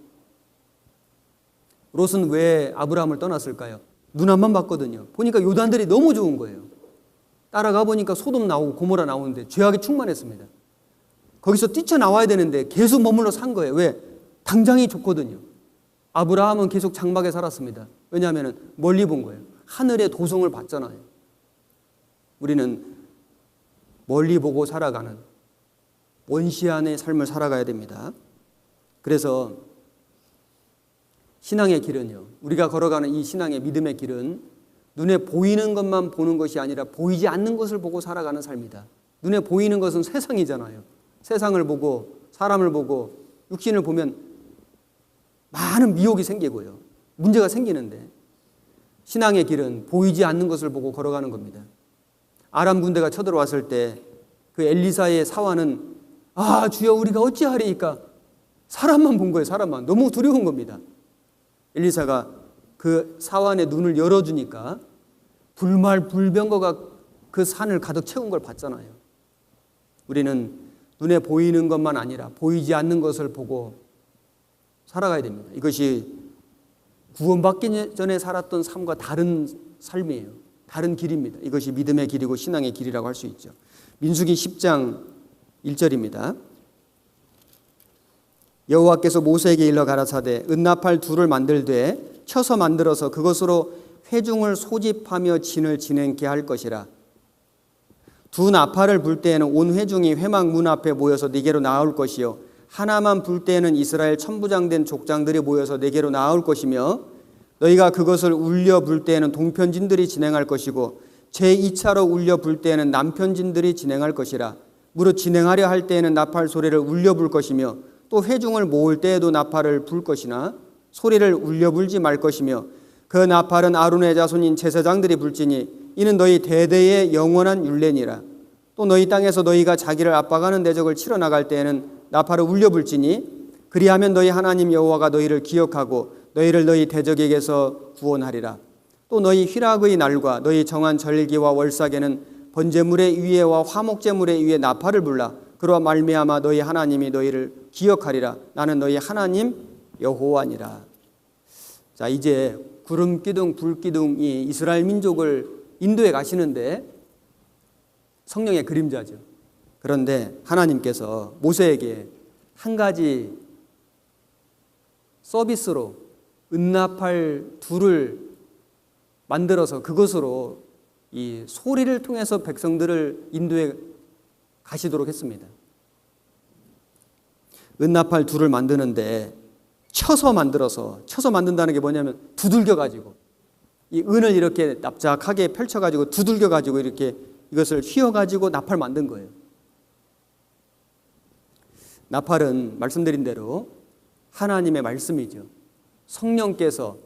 롯은 왜 아브라함을 떠났을까요? 눈앞만 봤거든요. 보니까 요단들이 너무 좋은 거예요. 따라가 보니까 소돔 나오고 고모라 나오는데 죄악이 충만했습니다. 거기서 뛰쳐나와야 되는데 계속 머물러 산 거예요. 왜? 당장이 좋거든요. 아브라함은 계속 장막에 살았습니다. 왜냐하면 멀리 본 거예요. 하늘의 도성을 봤잖아요. 우리는 멀리 보고 살아가는 원시안의 삶을 살아가야 됩니다. 그래서 신앙의 길은요, 우리가 걸어가는 이 신앙의 믿음의 길은 눈에 보이는 것만 보는 것이 아니라 보이지 않는 것을 보고 살아가는 삶이다. 눈에 보이는 것은 세상이잖아요. 세상을 보고 사람을 보고 육신을 보면 많은 미혹이 생기고요. 문제가 생기는데 신앙의 길은 보이지 않는 것을 보고 걸어가는 겁니다. 아람 군대가 쳐들어왔을 때 그 엘리사의 사환은 주여 우리가 어찌하리이까? 사람만 본 거예요. 사람만. 너무 두려운 겁니다. 엘리사가 그 사환의 눈을 열어주니까 불말불병거가 그 산을 가득 채운 걸 봤잖아요. 우리는 눈에 보이는 것만 아니라 보이지 않는 것을 보고 살아가야 됩니다. 이것이 구원받기 전에 살았던 삶과 다른 삶이에요. 다른 길입니다. 이것이 믿음의 길이고 신앙의 길이라고 할 수 있죠. 민수기 10장 1절입니다. 여호와께서 모세에게 일러 가라사대 은나팔 둘을 만들되 쳐서 만들어서 그것으로 회중을 소집하며 진을 진행케 할 것이라. 두 나팔을 불 때에는 온 회중이 회막 문 앞에 모여서 네게로 나올 것이요 하나만 불 때에는 이스라엘 천부장된 족장들이 모여서 네게로 나올 것이며 너희가 그것을 울려 불 때에는 동편진들이 진행할 것이고 제2차로 울려 불 때에는 남편진들이 진행할 것이라. 무릇 진행하려 할 때에는 나팔 소리를 울려 불 것이며 또 회중을 모을 때에도 나팔을 불 것이나 소리를 울려 불지 말 것이며 그 나팔은 아론의 자손인 제사장들이 불지니 이는 너희 대대의 영원한 율례니라. 또 너희 땅에서 너희가 자기를 압박하는 대적을 치러 나갈 때에는 나팔을 울려 불지니 그리하면 너희 하나님 여호와가 너희를 기억하고 너희를 너희 대적에게서 구원하리라. 또 너희 희락의 날과 너희 정한 절기와 월삭에는 번제물의 위에와 화목제물의 위에 나팔을 불라. 그로 말미암아 너희 하나님이 너희를 기억하리라. 나는 너희 하나님 여호와니라. 자, 이제 구름 기둥, 불 기둥이 이스라엘 민족을 인도에 가시는데 성령의 그림자죠. 그런데 하나님께서 모세에게 한 가지 서비스로 은나팔 둘을 만들어서 그것으로 이 소리를 통해서 백성들을 인도에 가시도록 했습니다. 은나팔 둘을 만드는데 쳐서 만든다는 게 뭐냐면 두들겨 가지고 이 은을 이렇게 납작하게 펼쳐 가지고 두들겨 가지고 이렇게 이것을 휘어 가지고 나팔 만든 거예요. 나팔은 말씀드린 대로 하나님의 말씀이죠. 성령께서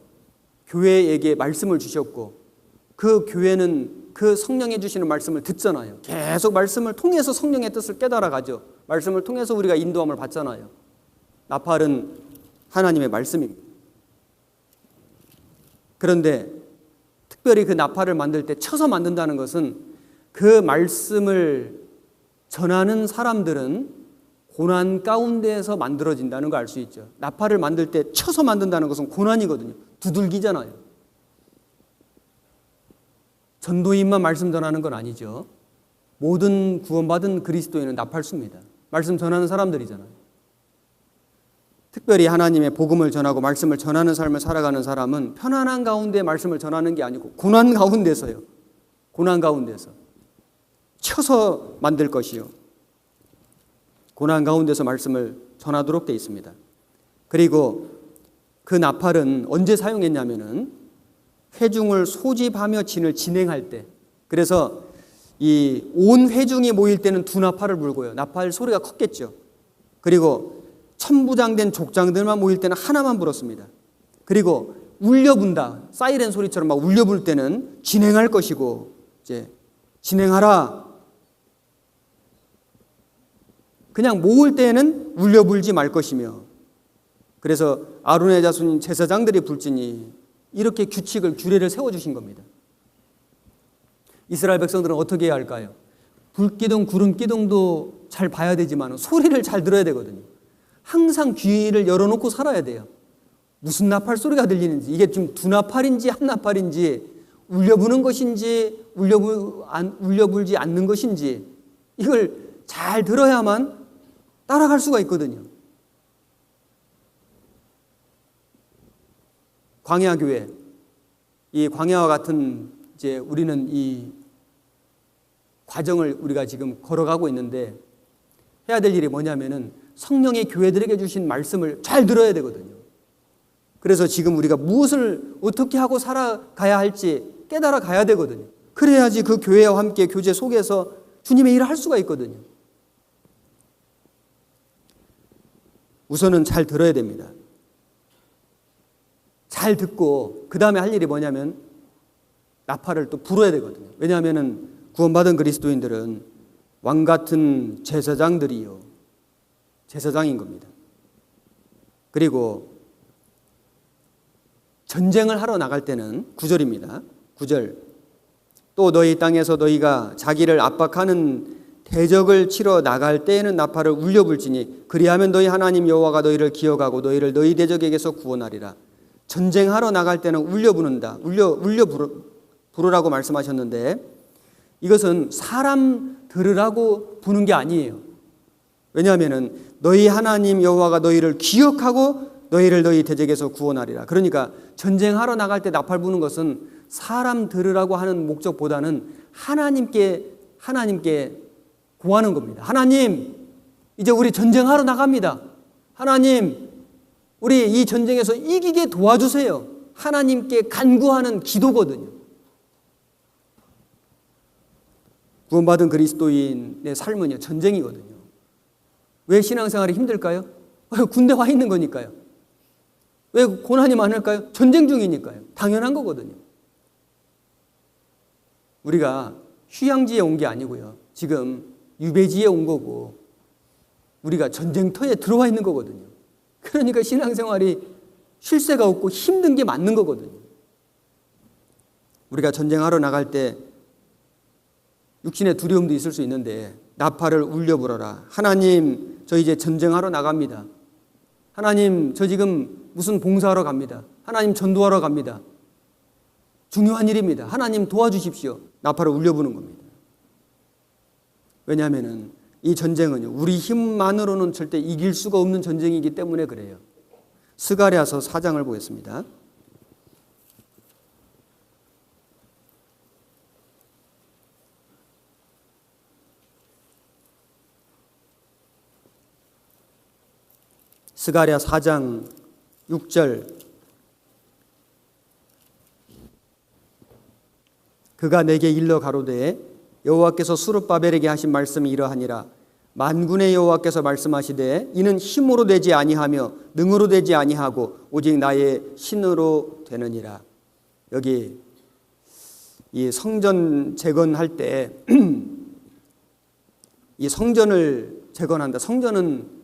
교회에게 말씀을 주셨고 그 교회는 그 성령이 주시는 말씀을 듣잖아요. 계속 말씀을 통해서 성령의 뜻을 깨달아가죠. 말씀을 통해서 우리가 인도함을 받잖아요. 나팔은 하나님의 말씀입니다. 그런데 특별히 그 나팔을 만들 때 쳐서 만든다는 것은 그 말씀을 전하는 사람들은 고난 가운데에서 만들어진다는 걸 알 수 있죠. 나팔을 만들 때 쳐서 만든다는 것은 고난이거든요. 두들기잖아요. 전도인만 말씀 전하는 건 아니죠. 모든 구원받은 그리스도인은 나팔수입니다. 말씀 전하는 사람들이잖아요. 특별히 하나님의 복음을 전하고 말씀을 전하는 삶을 살아가는 사람은 편안한 가운데 말씀을 전하는 게 아니고 고난 가운데서요. 고난 가운데서 쳐서 만들 것이요. 고난 가운데서 말씀을 전하도록 되어 있습니다. 그리고 그 나팔은 언제 사용했냐면은 회중을 소집하며 진을 진행할 때, 그래서 이 온 회중이 모일 때는 두 나팔을 불고요. 나팔 소리가 컸겠죠. 그리고 천부장된 족장들만 모일 때는 하나만 불었습니다. 그리고 울려분다, 사이렌 소리처럼 막 울려불 때는 진행할 것이고, 이제 진행하라. 그냥 모을 때는 울려불지 말 것이며, 그래서 아론의 자손인 제사장들이 불지니 이렇게 규례를 세워주신 겁니다. 이스라엘 백성들은 어떻게 해야 할까요? 불기둥, 구름기둥도 잘 봐야 되지만 소리를 잘 들어야 되거든요. 항상 귀를 열어놓고 살아야 돼요. 무슨 나팔 소리가 들리는지, 이게 좀 두 나팔인지 한 나팔인지, 울려부는 것인지 울려불지 않는 것인지, 이걸 잘 들어야만 따라갈 수가 있거든요. 광야교회, 이 광야와 같은 이제 우리는 이 과정을 우리가 지금 걸어가고 있는데 해야 될 일이 뭐냐면은 성령의 교회들에게 주신 말씀을 잘 들어야 되거든요. 그래서 지금 우리가 무엇을 어떻게 하고 살아가야 할지 깨달아 가야 되거든요. 그래야지 그 교회와 함께 교제 속에서 주님의 일을 할 수가 있거든요. 우선은 잘 들어야 됩니다. 잘 듣고 그 다음에 할 일이 뭐냐면 나팔을 또 불어야 되거든요. 왜냐하면 구원받은 그리스도인들은 왕 같은 제사장들이요, 제사장인 겁니다. 그리고 전쟁을 하러 나갈 때는 9절입니다. 9절, 또 너희 땅에서 너희가 자기를 압박하는 대적을 치러 나갈 때에는 나팔을 울려불지니 그리하면 너희 하나님 여호와가 너희를 기억하고 너희를 너희 대적에게서 구원하리라. 전쟁하러 나갈 때는 울려 부르라고 말씀하셨는데 이것은 사람 들으라고 부는 게 아니에요. 왜냐하면 너희 하나님 여호와가 너희를 기억하고 너희를 너희 대적에서 구원하리라. 그러니까 전쟁하러 나갈 때 나팔 부는 것은 사람 들으라고 하는 목적보다는 하나님께 구하는 겁니다. 하나님, 이제 우리 전쟁하러 나갑니다. 하나님, 우리 이 전쟁에서 이기게 도와주세요. 하나님께 간구하는 기도거든요. 구원받은 그리스도인의 삶은요, 전쟁이거든요. 왜 신앙생활이 힘들까요? 군대 와 있는 거니까요. 왜 고난이 많을까요? 전쟁 중이니까요. 당연한 거거든요. 우리가 휴양지에 온 게 아니고요. 지금 유배지에 온 거고 우리가 전쟁터에 들어와 있는 거거든요. 그러니까 신앙생활이 쉴 새가 없고 힘든 게 맞는 거거든요. 우리가 전쟁하러 나갈 때 육신의 두려움도 있을 수 있는데 나팔을 울려 불어라. 하나님, 저 이제 전쟁하러 나갑니다. 하나님, 저 지금 무슨 봉사하러 갑니다. 하나님, 전도하러 갑니다. 중요한 일입니다. 하나님 도와주십시오. 나팔을 울려부는 겁니다. 왜냐하면 이 전쟁은 우리 힘만으로는 절대 이길 수가 없는 전쟁이기 때문에 그래요. 스가랴서 4장을 보겠습니다. 스가랴 4장 6절. 그가 내게 일러 가로되 여호와께서 스룹바벨에게 하신 말씀이 이러하니라. 만군의 여호와께서 말씀하시되 이는 힘으로 되지 아니하며 능으로 되지 아니하고 오직 나의 신으로 되느니라. 여기 이 성전 재건할 때 이 성전을 재건한다. 성전은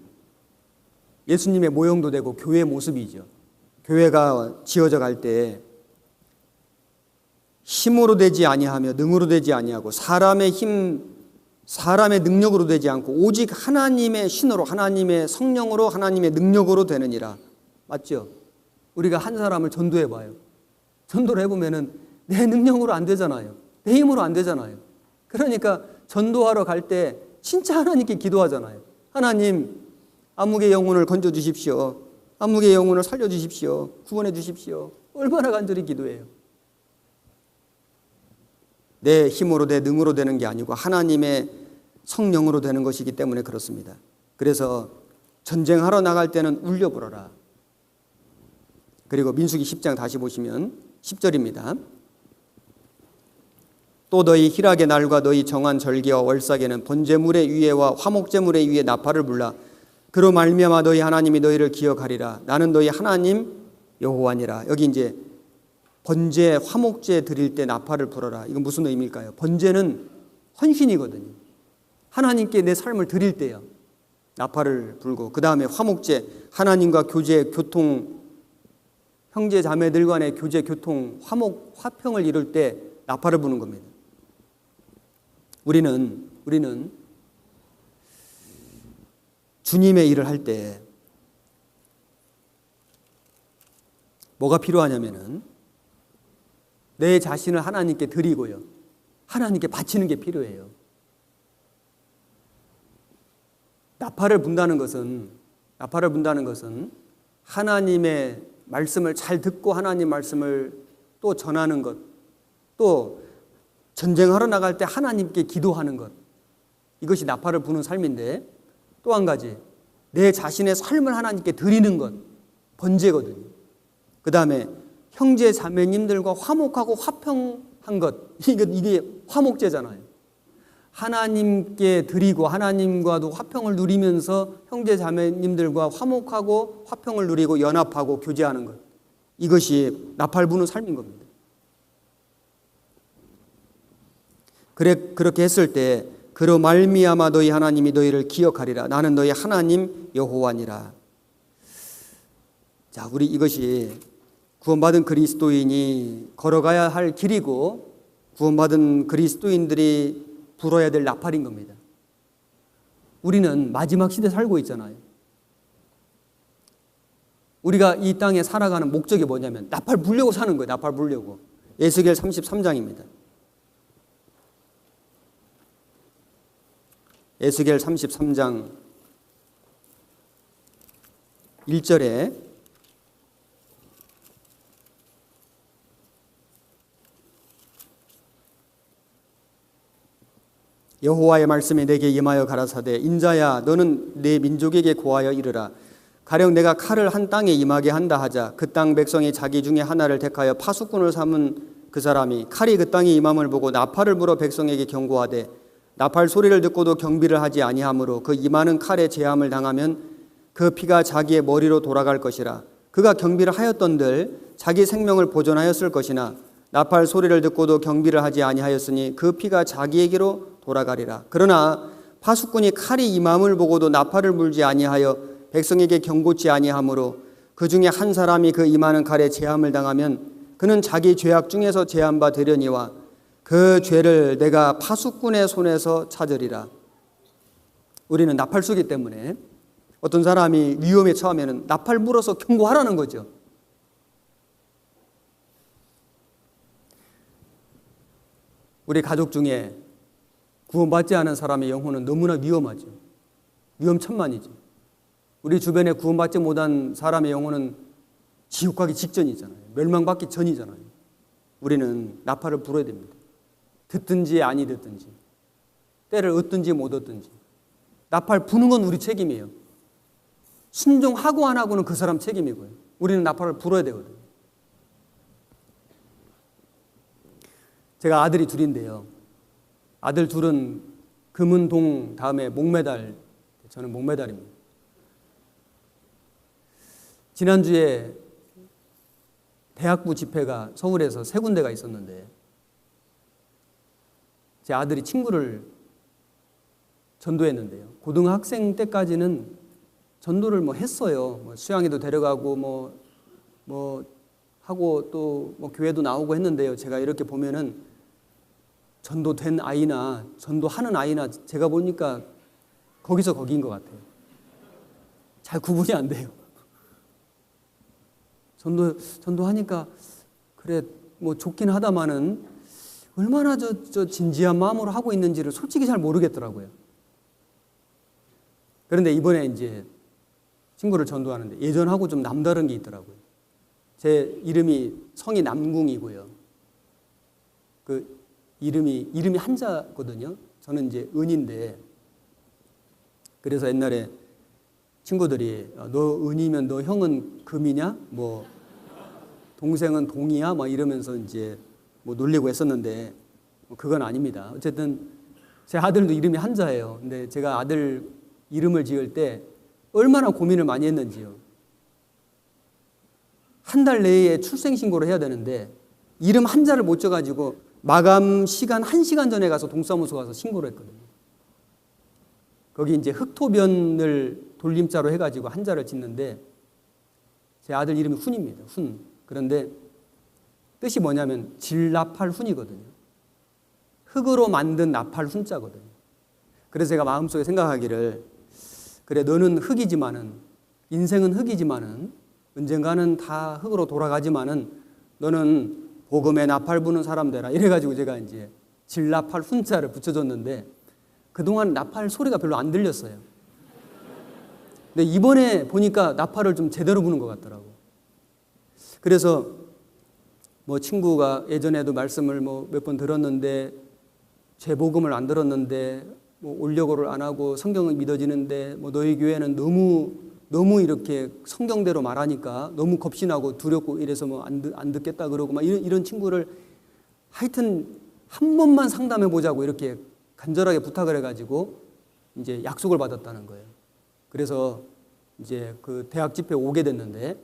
예수님의 모형도 되고 교회의 모습이죠. 교회가 지어져 갈 때 힘으로 되지 아니하며 능으로 되지 아니하고 사람의 힘, 사람의 능력으로 되지 않고 오직 하나님의 신으로, 하나님의 성령으로, 하나님의 능력으로 되느니라. 맞죠? 우리가 한 사람을 전도해 봐요. 전도를 해보면은 내 능력으로 안 되잖아요. 내 힘으로 안 되잖아요. 그러니까 전도하러 갈 때 진짜 하나님께 기도하잖아요. 하나님, 아무개 영혼을 건져주십시오. 아무개 영혼을 살려주십시오. 구원해 주십시오. 얼마나 간절히 기도해요. 내 힘으로 내 능으로 되는 게 아니고 하나님의 성령으로 되는 것이기 때문에 그렇습니다. 그래서 전쟁하러 나갈 때는 울려 불어라. 그리고 민수기 10장 다시 보시면 10절입니다. 또 너희 희락의 날과 너희 정한 절기와 월삭에는 번제물의 위에와 화목제물의 위에 나팔을 불라. 그로 말미암아 너희 하나님이 너희를 기억하리라. 나는 너희 하나님 여호와니라. 여기 이제 번제, 화목제 드릴 때 나팔을 불어라. 이건 무슨 의미일까요? 번제는 헌신이거든요. 하나님께 내 삶을 드릴 때요. 나팔을 불고 그 다음에 화목제, 하나님과 교제, 교통, 형제 자매들 간의 교제, 교통, 화목, 화평을 이룰 때 나팔을 부는 겁니다. 우리는 주님의 일을 할 때 뭐가 필요하냐면은 내 자신을 하나님께 드리고요. 하나님께 바치는 게 필요해요. 나팔을 분다는 것은 하나님의 말씀을 잘 듣고 하나님 말씀을 또 전하는 것, 또 전쟁하러 나갈 때 하나님께 기도하는 것, 이것이 나팔을 부는 삶인데, 또 한 가지 내 자신의 삶을 하나님께 드리는 것, 번제거든요. 그 다음에 형제 자매님들과 화목하고 화평한 것, 이게 화목제잖아요. 하나님께 드리고 하나님과도 화평을 누리면서 형제 자매님들과 화목하고 화평을 누리고 연합하고 교제하는 것, 이것이 나팔 부는 삶인 겁니다. 그렇게 했을 때 그로 말미암아 너희 하나님이 너희를 기억하리라. 나는 너희 하나님 여호와니라. 자, 우리 이것이 구원받은 그리스도인이 걸어가야 할 길이고 구원받은 그리스도인들이 불어야 될 나팔인 겁니다. 우리는 마지막 시대에 살고 있잖아요. 우리가 이 땅에 살아가는 목적이 뭐냐면 나팔 불려고 사는 거예요. 나팔 불려고. 에스겔 33장입니다. 에스겔 33장 1절에 여호와의 말씀이 내게 임하여 가라사대 인자야 너는 내 민족에게 고하여 이르라. 가령 내가 칼을 한 땅에 임하게 한다 하자. 그 땅 백성이 자기 중에 하나를 택하여 파수꾼을 삼은 그 사람이 칼이 그 땅에 임함을 보고 나팔을 불어 백성에게 경고하되 나팔 소리를 듣고도 경비를 하지 아니하므로 그 임하는 칼에 제함을 당하면 그 피가 자기의 머리로 돌아갈 것이라. 그가 경비를 하였던들 자기 생명을 보존하였을 것이나 나팔 소리를 듣고도 경비를 하지 아니하였으니 그 피가 자기에게로 돌아가리라. 그러나 파수꾼이 칼이 임함을 보고도 나팔을 불지 아니하여 백성에게 경고치 아니하므로 그 중에 한 사람이 그 임하는 칼에 제함을 당하면 그는 자기 죄악 중에서 제한 바 되려니와 그 죄를 내가 파수꾼의 손에서 찾으리라. 우리는 나팔 쏘기 때문에 어떤 사람이 위험에 처하면 나팔 불어서 경고하라는 거죠. 우리 가족 중에 구원받지 않은 사람의 영혼은 너무나 위험하죠. 위험천만이죠. 우리 주변에 구원받지 못한 사람의 영혼은 지옥 가기 직전이잖아요. 멸망받기 전이잖아요. 우리는 나팔을 불어야 됩니다. 듣든지 아니 듣든지, 때를 얻든지 못 얻든지. 나팔 부는 건 우리 책임이에요. 순종하고 안 하고는 그 사람 책임이고요. 우리는 나팔을 불어야 되거든요. 제가 아들이 둘인데요. 아들 둘은 금은동 다음에 목메달, 저는 목메달입니다. 지난주에 대학부 집회가 서울에서 3군데가 있었는데 제 아들이 친구를 전도했는데요. 고등학생 때까지는 전도를 했어요. 수양회도 데려가고 하고 또 교회도 나오고 했는데요. 제가 이렇게 보면은 전도된 아이나 전도하는 아이나 제가 보니까 거기서 거기인 것 같아요. 잘 구분이 안 돼요. 전도하니까 그래 좋긴 하다마는 얼마나 저 진지한 마음으로 하고 있는지를 솔직히 잘 모르겠더라고요. 그런데 이번에 이제 친구를 전도하는데 예전하고 좀 남다른 게 있더라고요. 제 성이 남궁이고요. 그 이름이 한자거든요. 저는 이제 은인데, 그래서 옛날에 친구들이 너 은이면 너 형은 금이냐? 동생은 동이야? 이러면서 이제 놀리고 했었는데 그건 아닙니다. 어쨌든 제 아들도 이름이 한자예요. 근데 제가 아들 이름을 지을 때 얼마나 고민을 많이 했는지요. 한 달 내에 출생신고를 해야 되는데 이름 한자를 못 줘가지고 마감 시간 1시간 전에 가서 동사무소 가서 신고를 했거든요. 거기 이제 흑토변을 돌림자로 해가지고 한자를 짓는데 제 아들 이름이 훈입니다. 훈. 그런데 뜻이 뭐냐면 질나팔 훈이거든요. 흙으로 만든 나팔 훈자거든요. 그래서 제가 마음속에 생각하기를, 그래 너는 흙이지만은, 인생은 흙이지만은 언젠가는 다 흙으로 돌아가지만은 너는 복음의 나팔 부는 사람 되라. 이래가지고 제가 이제 질나팔 훈자를 붙여줬는데 그동안 나팔 소리가 별로 안 들렸어요. 근데 이번에 보니까 나팔을 좀 제대로 부는 것 같더라고. 그래서 친구가 예전에도 말씀을 몇 번 들었는데 죄복음을 안 들었는데 올려고를 안 하고 성경을 믿어지는데 너희 교회는 너무 이렇게 성경대로 말하니까 너무 겁신하고 두렵고 이래서 안 듣겠다 그러고 이런 친구를 하여튼 한 번만 상담해 보자고 이렇게 간절하게 부탁을 해가지고 이제 약속을 받았다는 거예요. 그래서 이제 그 대학 집회 오게 됐는데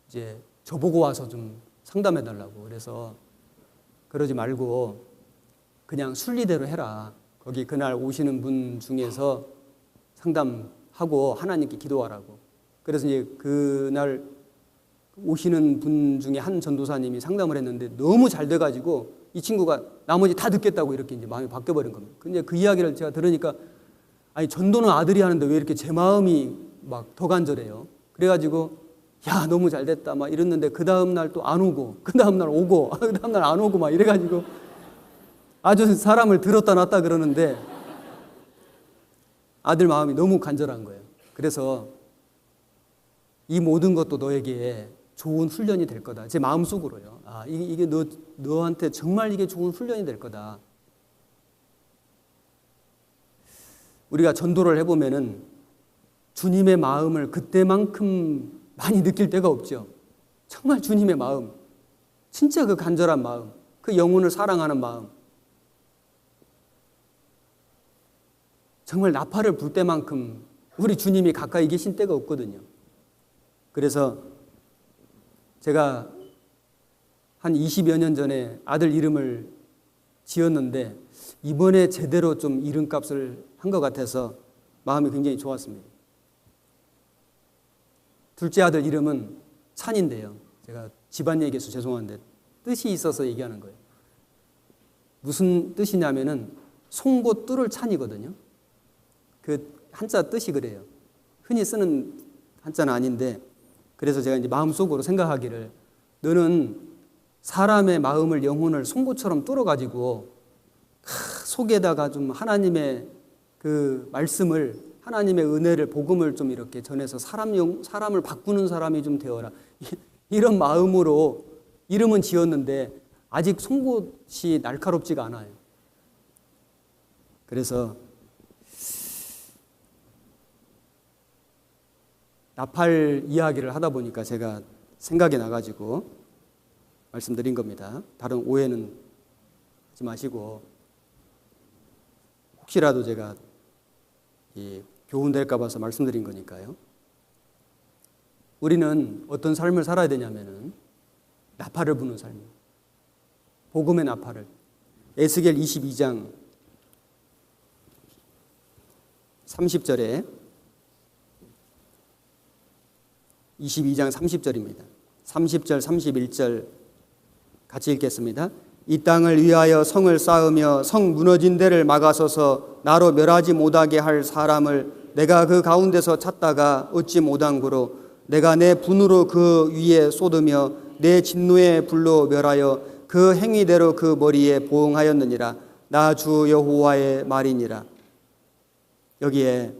이제 저보고 와서 좀 상담해 달라고. 그래서 그러지 말고 그냥 순리대로 해라. 거기 그날 오시는 분 중에서 상담하고 하나님께 기도하라고. 그래서 이제 그날 오시는 분 중에 한 전도사님이 상담을 했는데 너무 잘 돼가지고 이 친구가 나머지 다 듣겠다고 이렇게 이제 마음이 바뀌어버린 겁니다. 근데 그 이야기를 제가 들으니까 아니 전도는 아들이 하는데 왜 이렇게 제 마음이 더 간절해요. 그래가지고 야 너무 잘 됐다 이랬는데 그 다음날 또 안 오고 그 다음날 오고 그 다음날 안 오고 이래가지고 아주 사람을 들었다 놨다 그러는데 아들 마음이 너무 간절한 거예요. 그래서 이 모든 것도 너에게 좋은 훈련이 될 거다. 제 마음속으로요. 이게 너한테 정말 이게 좋은 훈련이 될 거다. 우리가 전도를 해보면은 주님의 마음을 그때만큼 많이 느낄 때가 없죠. 정말 주님의 마음, 진짜 그 간절한 마음, 그 영혼을 사랑하는 마음, 정말 나팔을 불 때만큼 우리 주님이 가까이 계신 때가 없거든요. 그래서 제가 한 20여 년 전에 아들 이름을 지었는데 이번에 제대로 좀 이름값을 한 것 같아서 마음이 굉장히 좋았습니다. 둘째 아들 이름은 찬인데요. 제가 집안 얘기해서 죄송한데 뜻이 있어서 얘기하는 거예요. 무슨 뜻이냐면은 송곳 뚫을 찬이거든요. 그 한자 뜻이 그래요. 흔히 쓰는 한자는 아닌데, 그래서 제가 이제 마음속으로 생각하기를, 너는 사람의 마음을, 영혼을 송곳처럼 뚫어가지고 속에다가 좀 하나님의 그 말씀을, 하나님의 은혜를, 복음을 좀 이렇게 전해서 사람을 바꾸는 사람이 좀 되어라. 이런 마음으로 이름은 지었는데 아직 송곳이 날카롭지가 않아요. 그래서 나팔 이야기를 하다 보니까 제가 생각이 나가지고 말씀드린 겁니다. 다른 오해는 하지 마시고, 혹시라도 제가 교훈될까 봐서 말씀드린 거니까요. 우리는 어떤 삶을 살아야 되냐면은 나팔을 부는 삶이에요. 복음의 나팔을. 에스겔 22장 30절에 22장 30절입니다. 30절, 31절 같이 읽겠습니다. 이 땅을 위하여 성을 쌓으며 성 무너진 데를 막아서서 나로 멸하지 못하게 할 사람을 내가 그 가운데서 찾다가 얻지 못한 고로 내가 내 분으로 그 위에 쏟으며 내 진노의 불로 멸하여 그 행위대로 그 머리에 보응하였느니라. 나 주 여호와의 말이니라. 여기에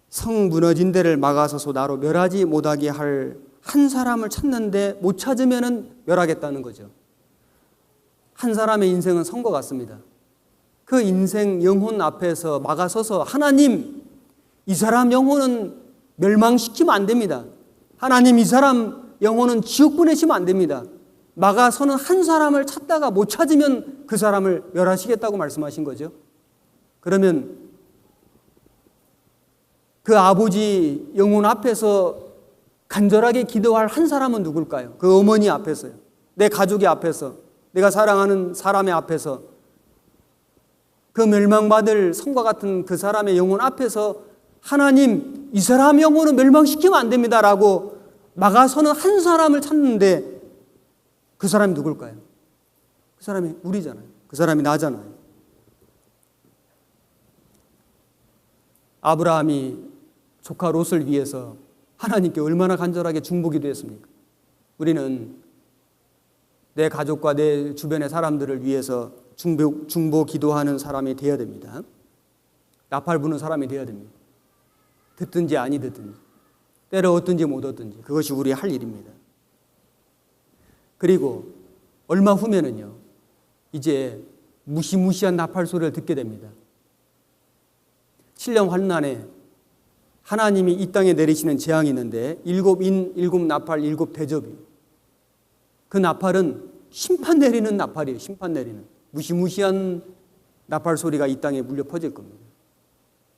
성 무너진 데를 막아서서 나로 멸하지 못하게 할 한 사람을 찾는데 못 찾으면은 멸하겠다는 거죠. 한 사람의 인생은 성과 같습니다. 그 인생 영혼 앞에서 막아서서 하나님, 이 사람 영혼은 멸망시키면 안 됩니다. 하나님, 이 사람 영혼은 지옥 보내시면 안 됩니다. 막아서는 한 사람을 찾다가 못 찾으면 그 사람을 멸하시겠다고 말씀하신 거죠. 그러면 그 아버지 영혼 앞에서 간절하게 기도할 한 사람은 누굴까요? 그 어머니 앞에서요. 내 가족의 앞에서, 내가 사랑하는 사람의 앞에서, 그 멸망받을 성과 같은 그 사람의 영혼 앞에서 하나님, 이 사람 영혼은 멸망시키면 안 됩니다라고 막아서는 한 사람을 찾는데 그 사람이 누굴까요? 그 사람이 우리잖아요. 그 사람이 나잖아요. 아브라함이 조카 롯을 위해서 하나님께 얼마나 간절하게 중보기도했습니까? 우리는 내 가족과 내 주변의 사람들을 위해서 중보 기도하는 사람이 되어야 됩니다. 나팔 부는 사람이 되어야 됩니다. 듣든지 아니 듣든지, 때려 얻든지 못 얻든지, 그것이 우리 할 일입니다. 그리고 얼마 후면은요, 이제 무시무시한 나팔 소리를 듣게 됩니다. 신령 환난에 하나님이 이 땅에 내리시는 재앙이 있는데 7인, 7나팔, 7대접이에요. 그 나팔은 심판 내리는 나팔이에요. 심판 내리는. 무시무시한 나팔 소리가 이 땅에 물려 퍼질 겁니다.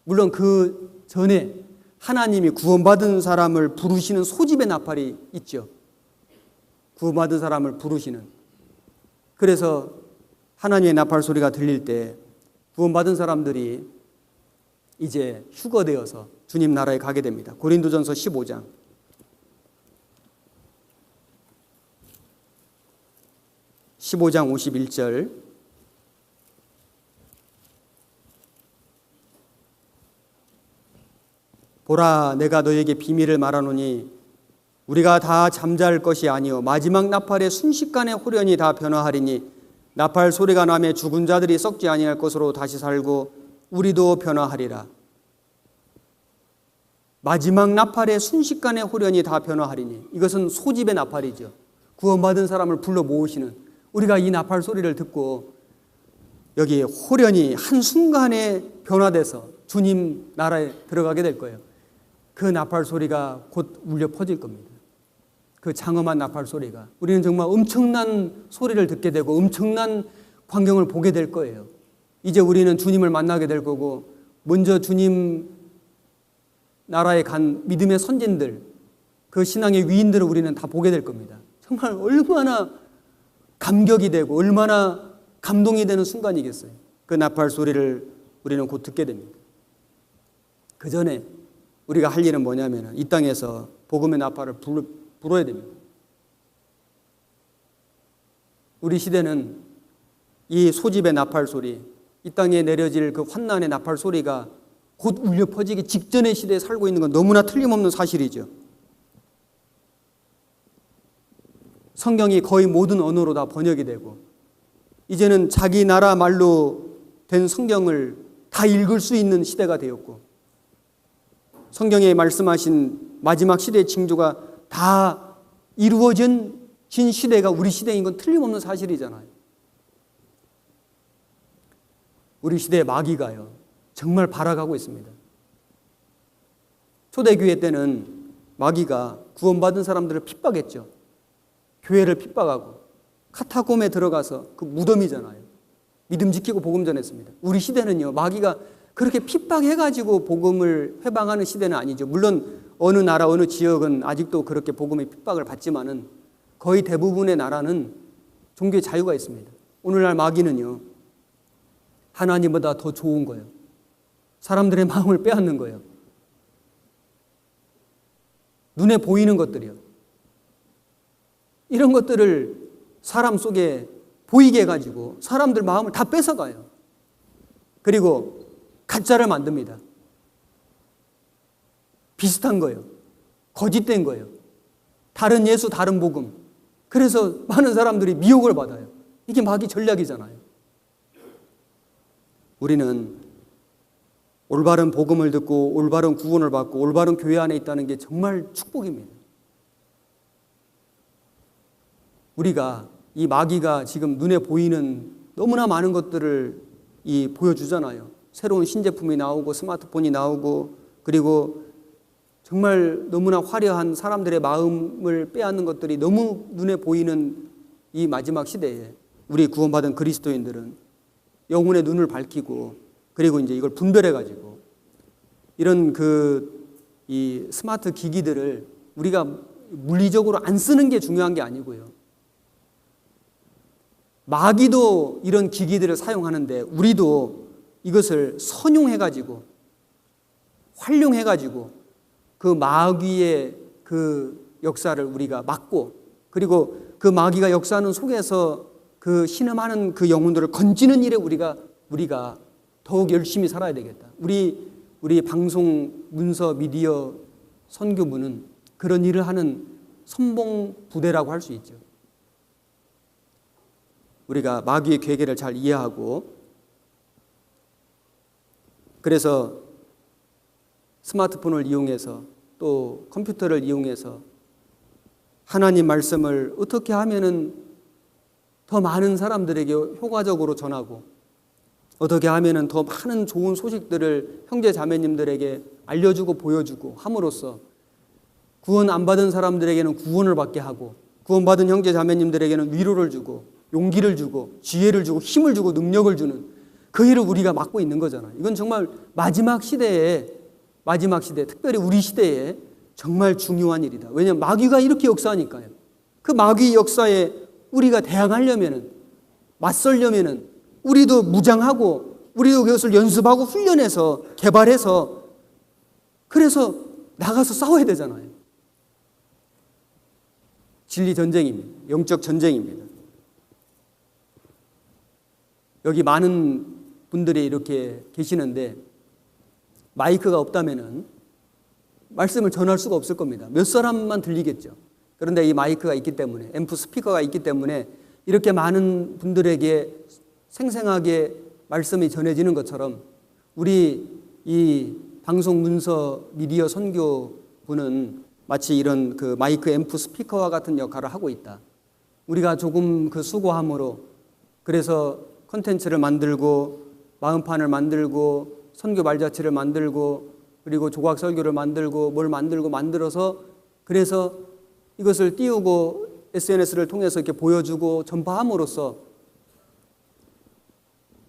물론 그 전에 하나님이 구원받은 사람을 부르시는 소집의 나팔이 있죠. 구원받은 사람을 부르시는. 그래서 하나님의 나팔 소리가 들릴 때 구원받은 사람들이 이제 휴거되어서 주님 나라에 가게 됩니다. 고린도전서 15장 51절 보라, 내가 너에게 비밀을 말하노니 우리가 다 잠잘 것이 아니요 마지막 나팔의 순식간에 호련히 다 변화하리니 나팔 소리가 나매 죽은 자들이 썩지 아니할 것으로 다시 살고 우리도 변화하리라. 마지막 나팔의 순식간에 호련히 다 변화하리니, 이것은 소집의 나팔이죠. 구원받은 사람을 불러 모으시는, 우리가 이 나팔 소리를 듣고 여기 호련히 한순간에 변화돼서 주님 나라에 들어가게 될 거예요. 그 나팔 소리가 곧 울려 퍼질 겁니다. 그 장엄한 나팔 소리가, 우리는 정말 엄청난 소리를 듣게 되고 엄청난 광경을 보게 될 거예요. 이제 우리는 주님을 만나게 될 거고, 먼저 주님 나라에 간 믿음의 선진들, 그 신앙의 위인들을 우리는 다 보게 될 겁니다. 정말 얼마나 감격이 되고 얼마나 감동이 되는 순간이겠어요. 그 나팔 소리를 우리는 곧 듣게 됩니다. 그 전에 우리가 할 일은 뭐냐면 이 땅에서 복음의 나팔을 불어야 됩니다. 우리 시대는 이 소집의 나팔 소리, 이 땅에 내려질 그 환난의 나팔 소리가 곧 울려 퍼지기 직전의 시대에 살고 있는 건 너무나 틀림없는 사실이죠. 성경이 거의 모든 언어로 다 번역이 되고 이제는 자기 나라 말로 된 성경을 다 읽을 수 있는 시대가 되었고 성경에 말씀하신 마지막 시대의 징조가 다 이루어진 시대가 우리 시대인 건 틀림없는 사실이잖아요. 우리 시대의 마귀가요 정말 발악하고 있습니다. 초대교회 때는 마귀가 구원받은 사람들을 핍박했죠. 교회를 핍박하고 카타콤에 들어가서 그 무덤이잖아요. 믿음 지키고 복음 전했습니다. 우리 시대는요 마귀가 그렇게 핍박해가지고 복음을 회방하는 시대는 아니죠. 물론 어느 나라 어느 지역은 아직도 그렇게 복음의 핍박을 받지만은 거의 대부분의 나라는 종교의 자유가 있습니다. 오늘날 마귀는요 하나님보다 더 좋은 거예요. 사람들의 마음을 빼앗는 거예요. 눈에 보이는 것들이요. 이런 것들을 사람 속에 보이게 해가지고 사람들 마음을 다 뺏어가요. 그리고 가짜를 만듭니다. 비슷한 거예요. 거짓된 거예요. 다른 예수, 다른 복음. 그래서 많은 사람들이 미혹을 받아요. 이게 마귀 전략이잖아요. 우리는 올바른 복음을 듣고 올바른 구원을 받고 올바른 교회 안에 있다는 게 정말 축복입니다. 우리가 이 마귀가 지금 눈에 보이는 너무나 많은 것들을 보여주잖아요. 새로운 신제품이 나오고 스마트폰이 나오고 그리고 정말 너무나 화려한 사람들의 마음을 빼앗는 것들이 너무 눈에 보이는 이 마지막 시대에 우리 구원받은 그리스도인들은 영혼의 눈을 밝히고 그리고 이제 이걸 분별해가지고 이런 이 스마트 기기들을 우리가 물리적으로 안 쓰는 게 중요한 게 아니고요. 마귀도 이런 기기들을 사용하는데 우리도 이것을 선용해가지고 활용해가지고 그 마귀의 그 역사를 우리가 막고 그리고 그 마귀가 역사하는 속에서 그 신음하는 그 영혼들을 건지는 일에 우리가 더욱 열심히 살아야 되겠다. 우리 방송 문서 미디어 선교부는 그런 일을 하는 선봉 부대라고 할 수 있죠. 우리가 마귀의 괴계를 잘 이해하고 그래서 스마트폰을 이용해서 또 컴퓨터를 이용해서 하나님 말씀을 어떻게 하면은 더 많은 사람들에게 효과적으로 전하고 어떻게 하면은 더 많은 좋은 소식들을 형제 자매님들에게 알려주고 보여주고 함으로써 구원 안 받은 사람들에게는 구원을 받게 하고 구원받은 형제 자매님들에게는 위로를 주고 용기를 주고 지혜를 주고 힘을 주고 능력을 주는 그 일을 우리가 맡고 있는 거잖아요. 이건 정말 마지막 시대에 특별히 우리 시대에 정말 중요한 일이다. 왜냐하면 마귀가 이렇게 역사하니까요. 그 마귀 역사에 우리가 대항하려면은 맞설려면은 우리도 무장하고 우리도 그것을 연습하고 훈련해서 개발해서 그래서 나가서 싸워야 되잖아요. 진리 전쟁입니다. 영적 전쟁입니다. 여기 많은 분들이 이렇게 계시는데 마이크가 없다면은 말씀을 전할 수가 없을 겁니다. 몇 사람만 들리겠죠. 그런데 이 마이크가 있기 때문에 앰프 스피커가 있기 때문에 이렇게 많은 분들에게 생생하게 말씀이 전해지는 것처럼 우리 이 방송 문서 미디어 선교부는 마치 이런 그 마이크 앰프 스피커와 같은 역할을 하고 있다. 우리가 조금 그 수고함으로 그래서 컨텐츠를 만들고 마음판을 만들고 선교 말자치를 만들고 그리고 조각 설교를 만들고 뭘 만들어서 그래서 이것을 띄우고 SNS를 통해서 이렇게 보여주고 전파함으로써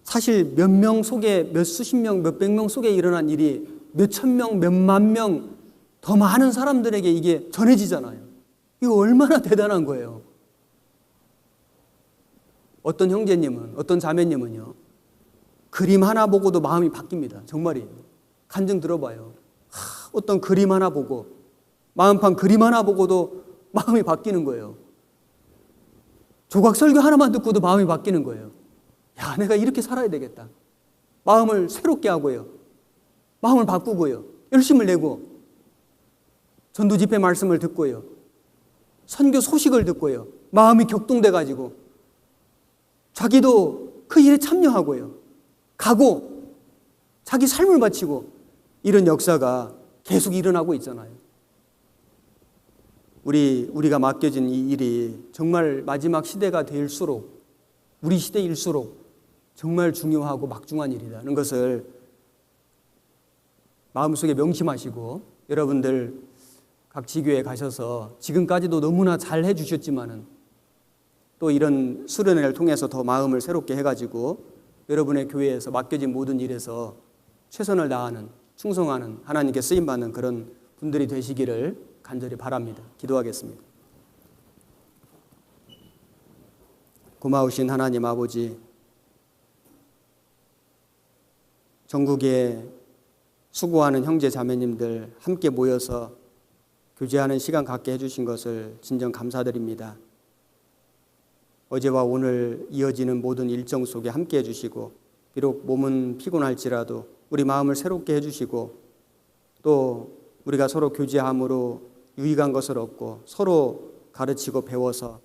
사실 몇 명 속에 몇 수십 명, 몇백 명 속에 일어난 일이 몇 천 명, 몇만 명 더 많은 사람들에게 이게 전해지잖아요. 이거 얼마나 대단한 거예요. 어떤 형제님은, 어떤 자매님은요, 그림 하나 보고도 마음이 바뀝니다. 정말이에요. 간증 들어봐요. 어떤 그림 하나 보고, 마음판 그림 하나 보고도 마음이 바뀌는 거예요. 조각 설교 하나만 듣고도 마음이 바뀌는 거예요. 야, 내가 이렇게 살아야 되겠다. 마음을 새롭게 하고요. 마음을 바꾸고요. 열심을 내고 전도 집회 말씀을 듣고요. 선교 소식을 듣고요. 마음이 격동돼 가지고 자기도 그 일에 참여하고요. 가고 자기 삶을 바치고 이런 역사가 계속 일어나고 있잖아요. 우리가 맡겨진 이 일이 정말 마지막 시대가 될수록 우리 시대일수록 정말 중요하고 막중한 일이라는 것을 마음속에 명심하시고 여러분들 각 지교에 가셔서 지금까지도 너무나 잘 해주셨지만은 또 이런 수련회를 통해서 더 마음을 새롭게 해가지고 여러분의 교회에서 맡겨진 모든 일에서 최선을 다하는 충성하는 하나님께 쓰임받는 그런 분들이 되시기를 간절히 바랍니다. 기도하겠습니다. 고마우신 하나님 아버지, 전국에 수고하는 형제 자매님들 함께 모여서 교제하는 시간 갖게 해주신 것을 진정 감사드립니다. 어제와 오늘 이어지는 모든 일정 속에 함께 해주시고 비록 몸은 피곤할지라도 우리 마음을 새롭게 해주시고 또 우리가 서로 교제함으로 유익한 것을 얻고 서로 가르치고 배워서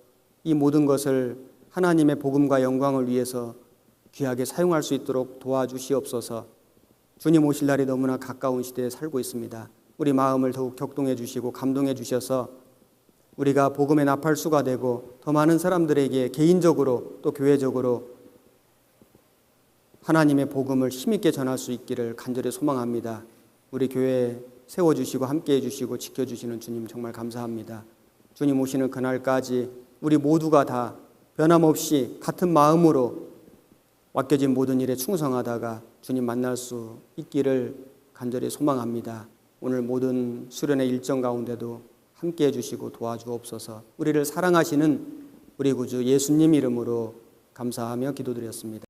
이 모든 것을 하나님의 복음과 영광을 위해서 귀하게 사용할 수 있도록 도와주시옵소서. 주님 오실 날이 너무나 가까운 시대에 살고 있습니다. 우리 마음을 더욱 격동해 주시고 감동해 주셔서 우리가 복음의 나팔수가 되고 더 많은 사람들에게 개인적으로 또 교회적으로 하나님의 복음을 힘있게 전할 수 있기를 간절히 소망합니다. 우리 교회에 세워주시고 함께해 주시고 지켜주시는 주님 정말 감사합니다. 주님 오시는 그날까지 우리 모두가 다 변함없이 같은 마음으로 맡겨진 모든 일에 충성하다가 주님 만날 수 있기를 간절히 소망합니다. 오늘 모든 수련의 일정 가운데도 함께해 주시고 도와주옵소서. 우리를 사랑하시는 우리 구주 예수님 이름으로 감사하며 기도드렸습니다.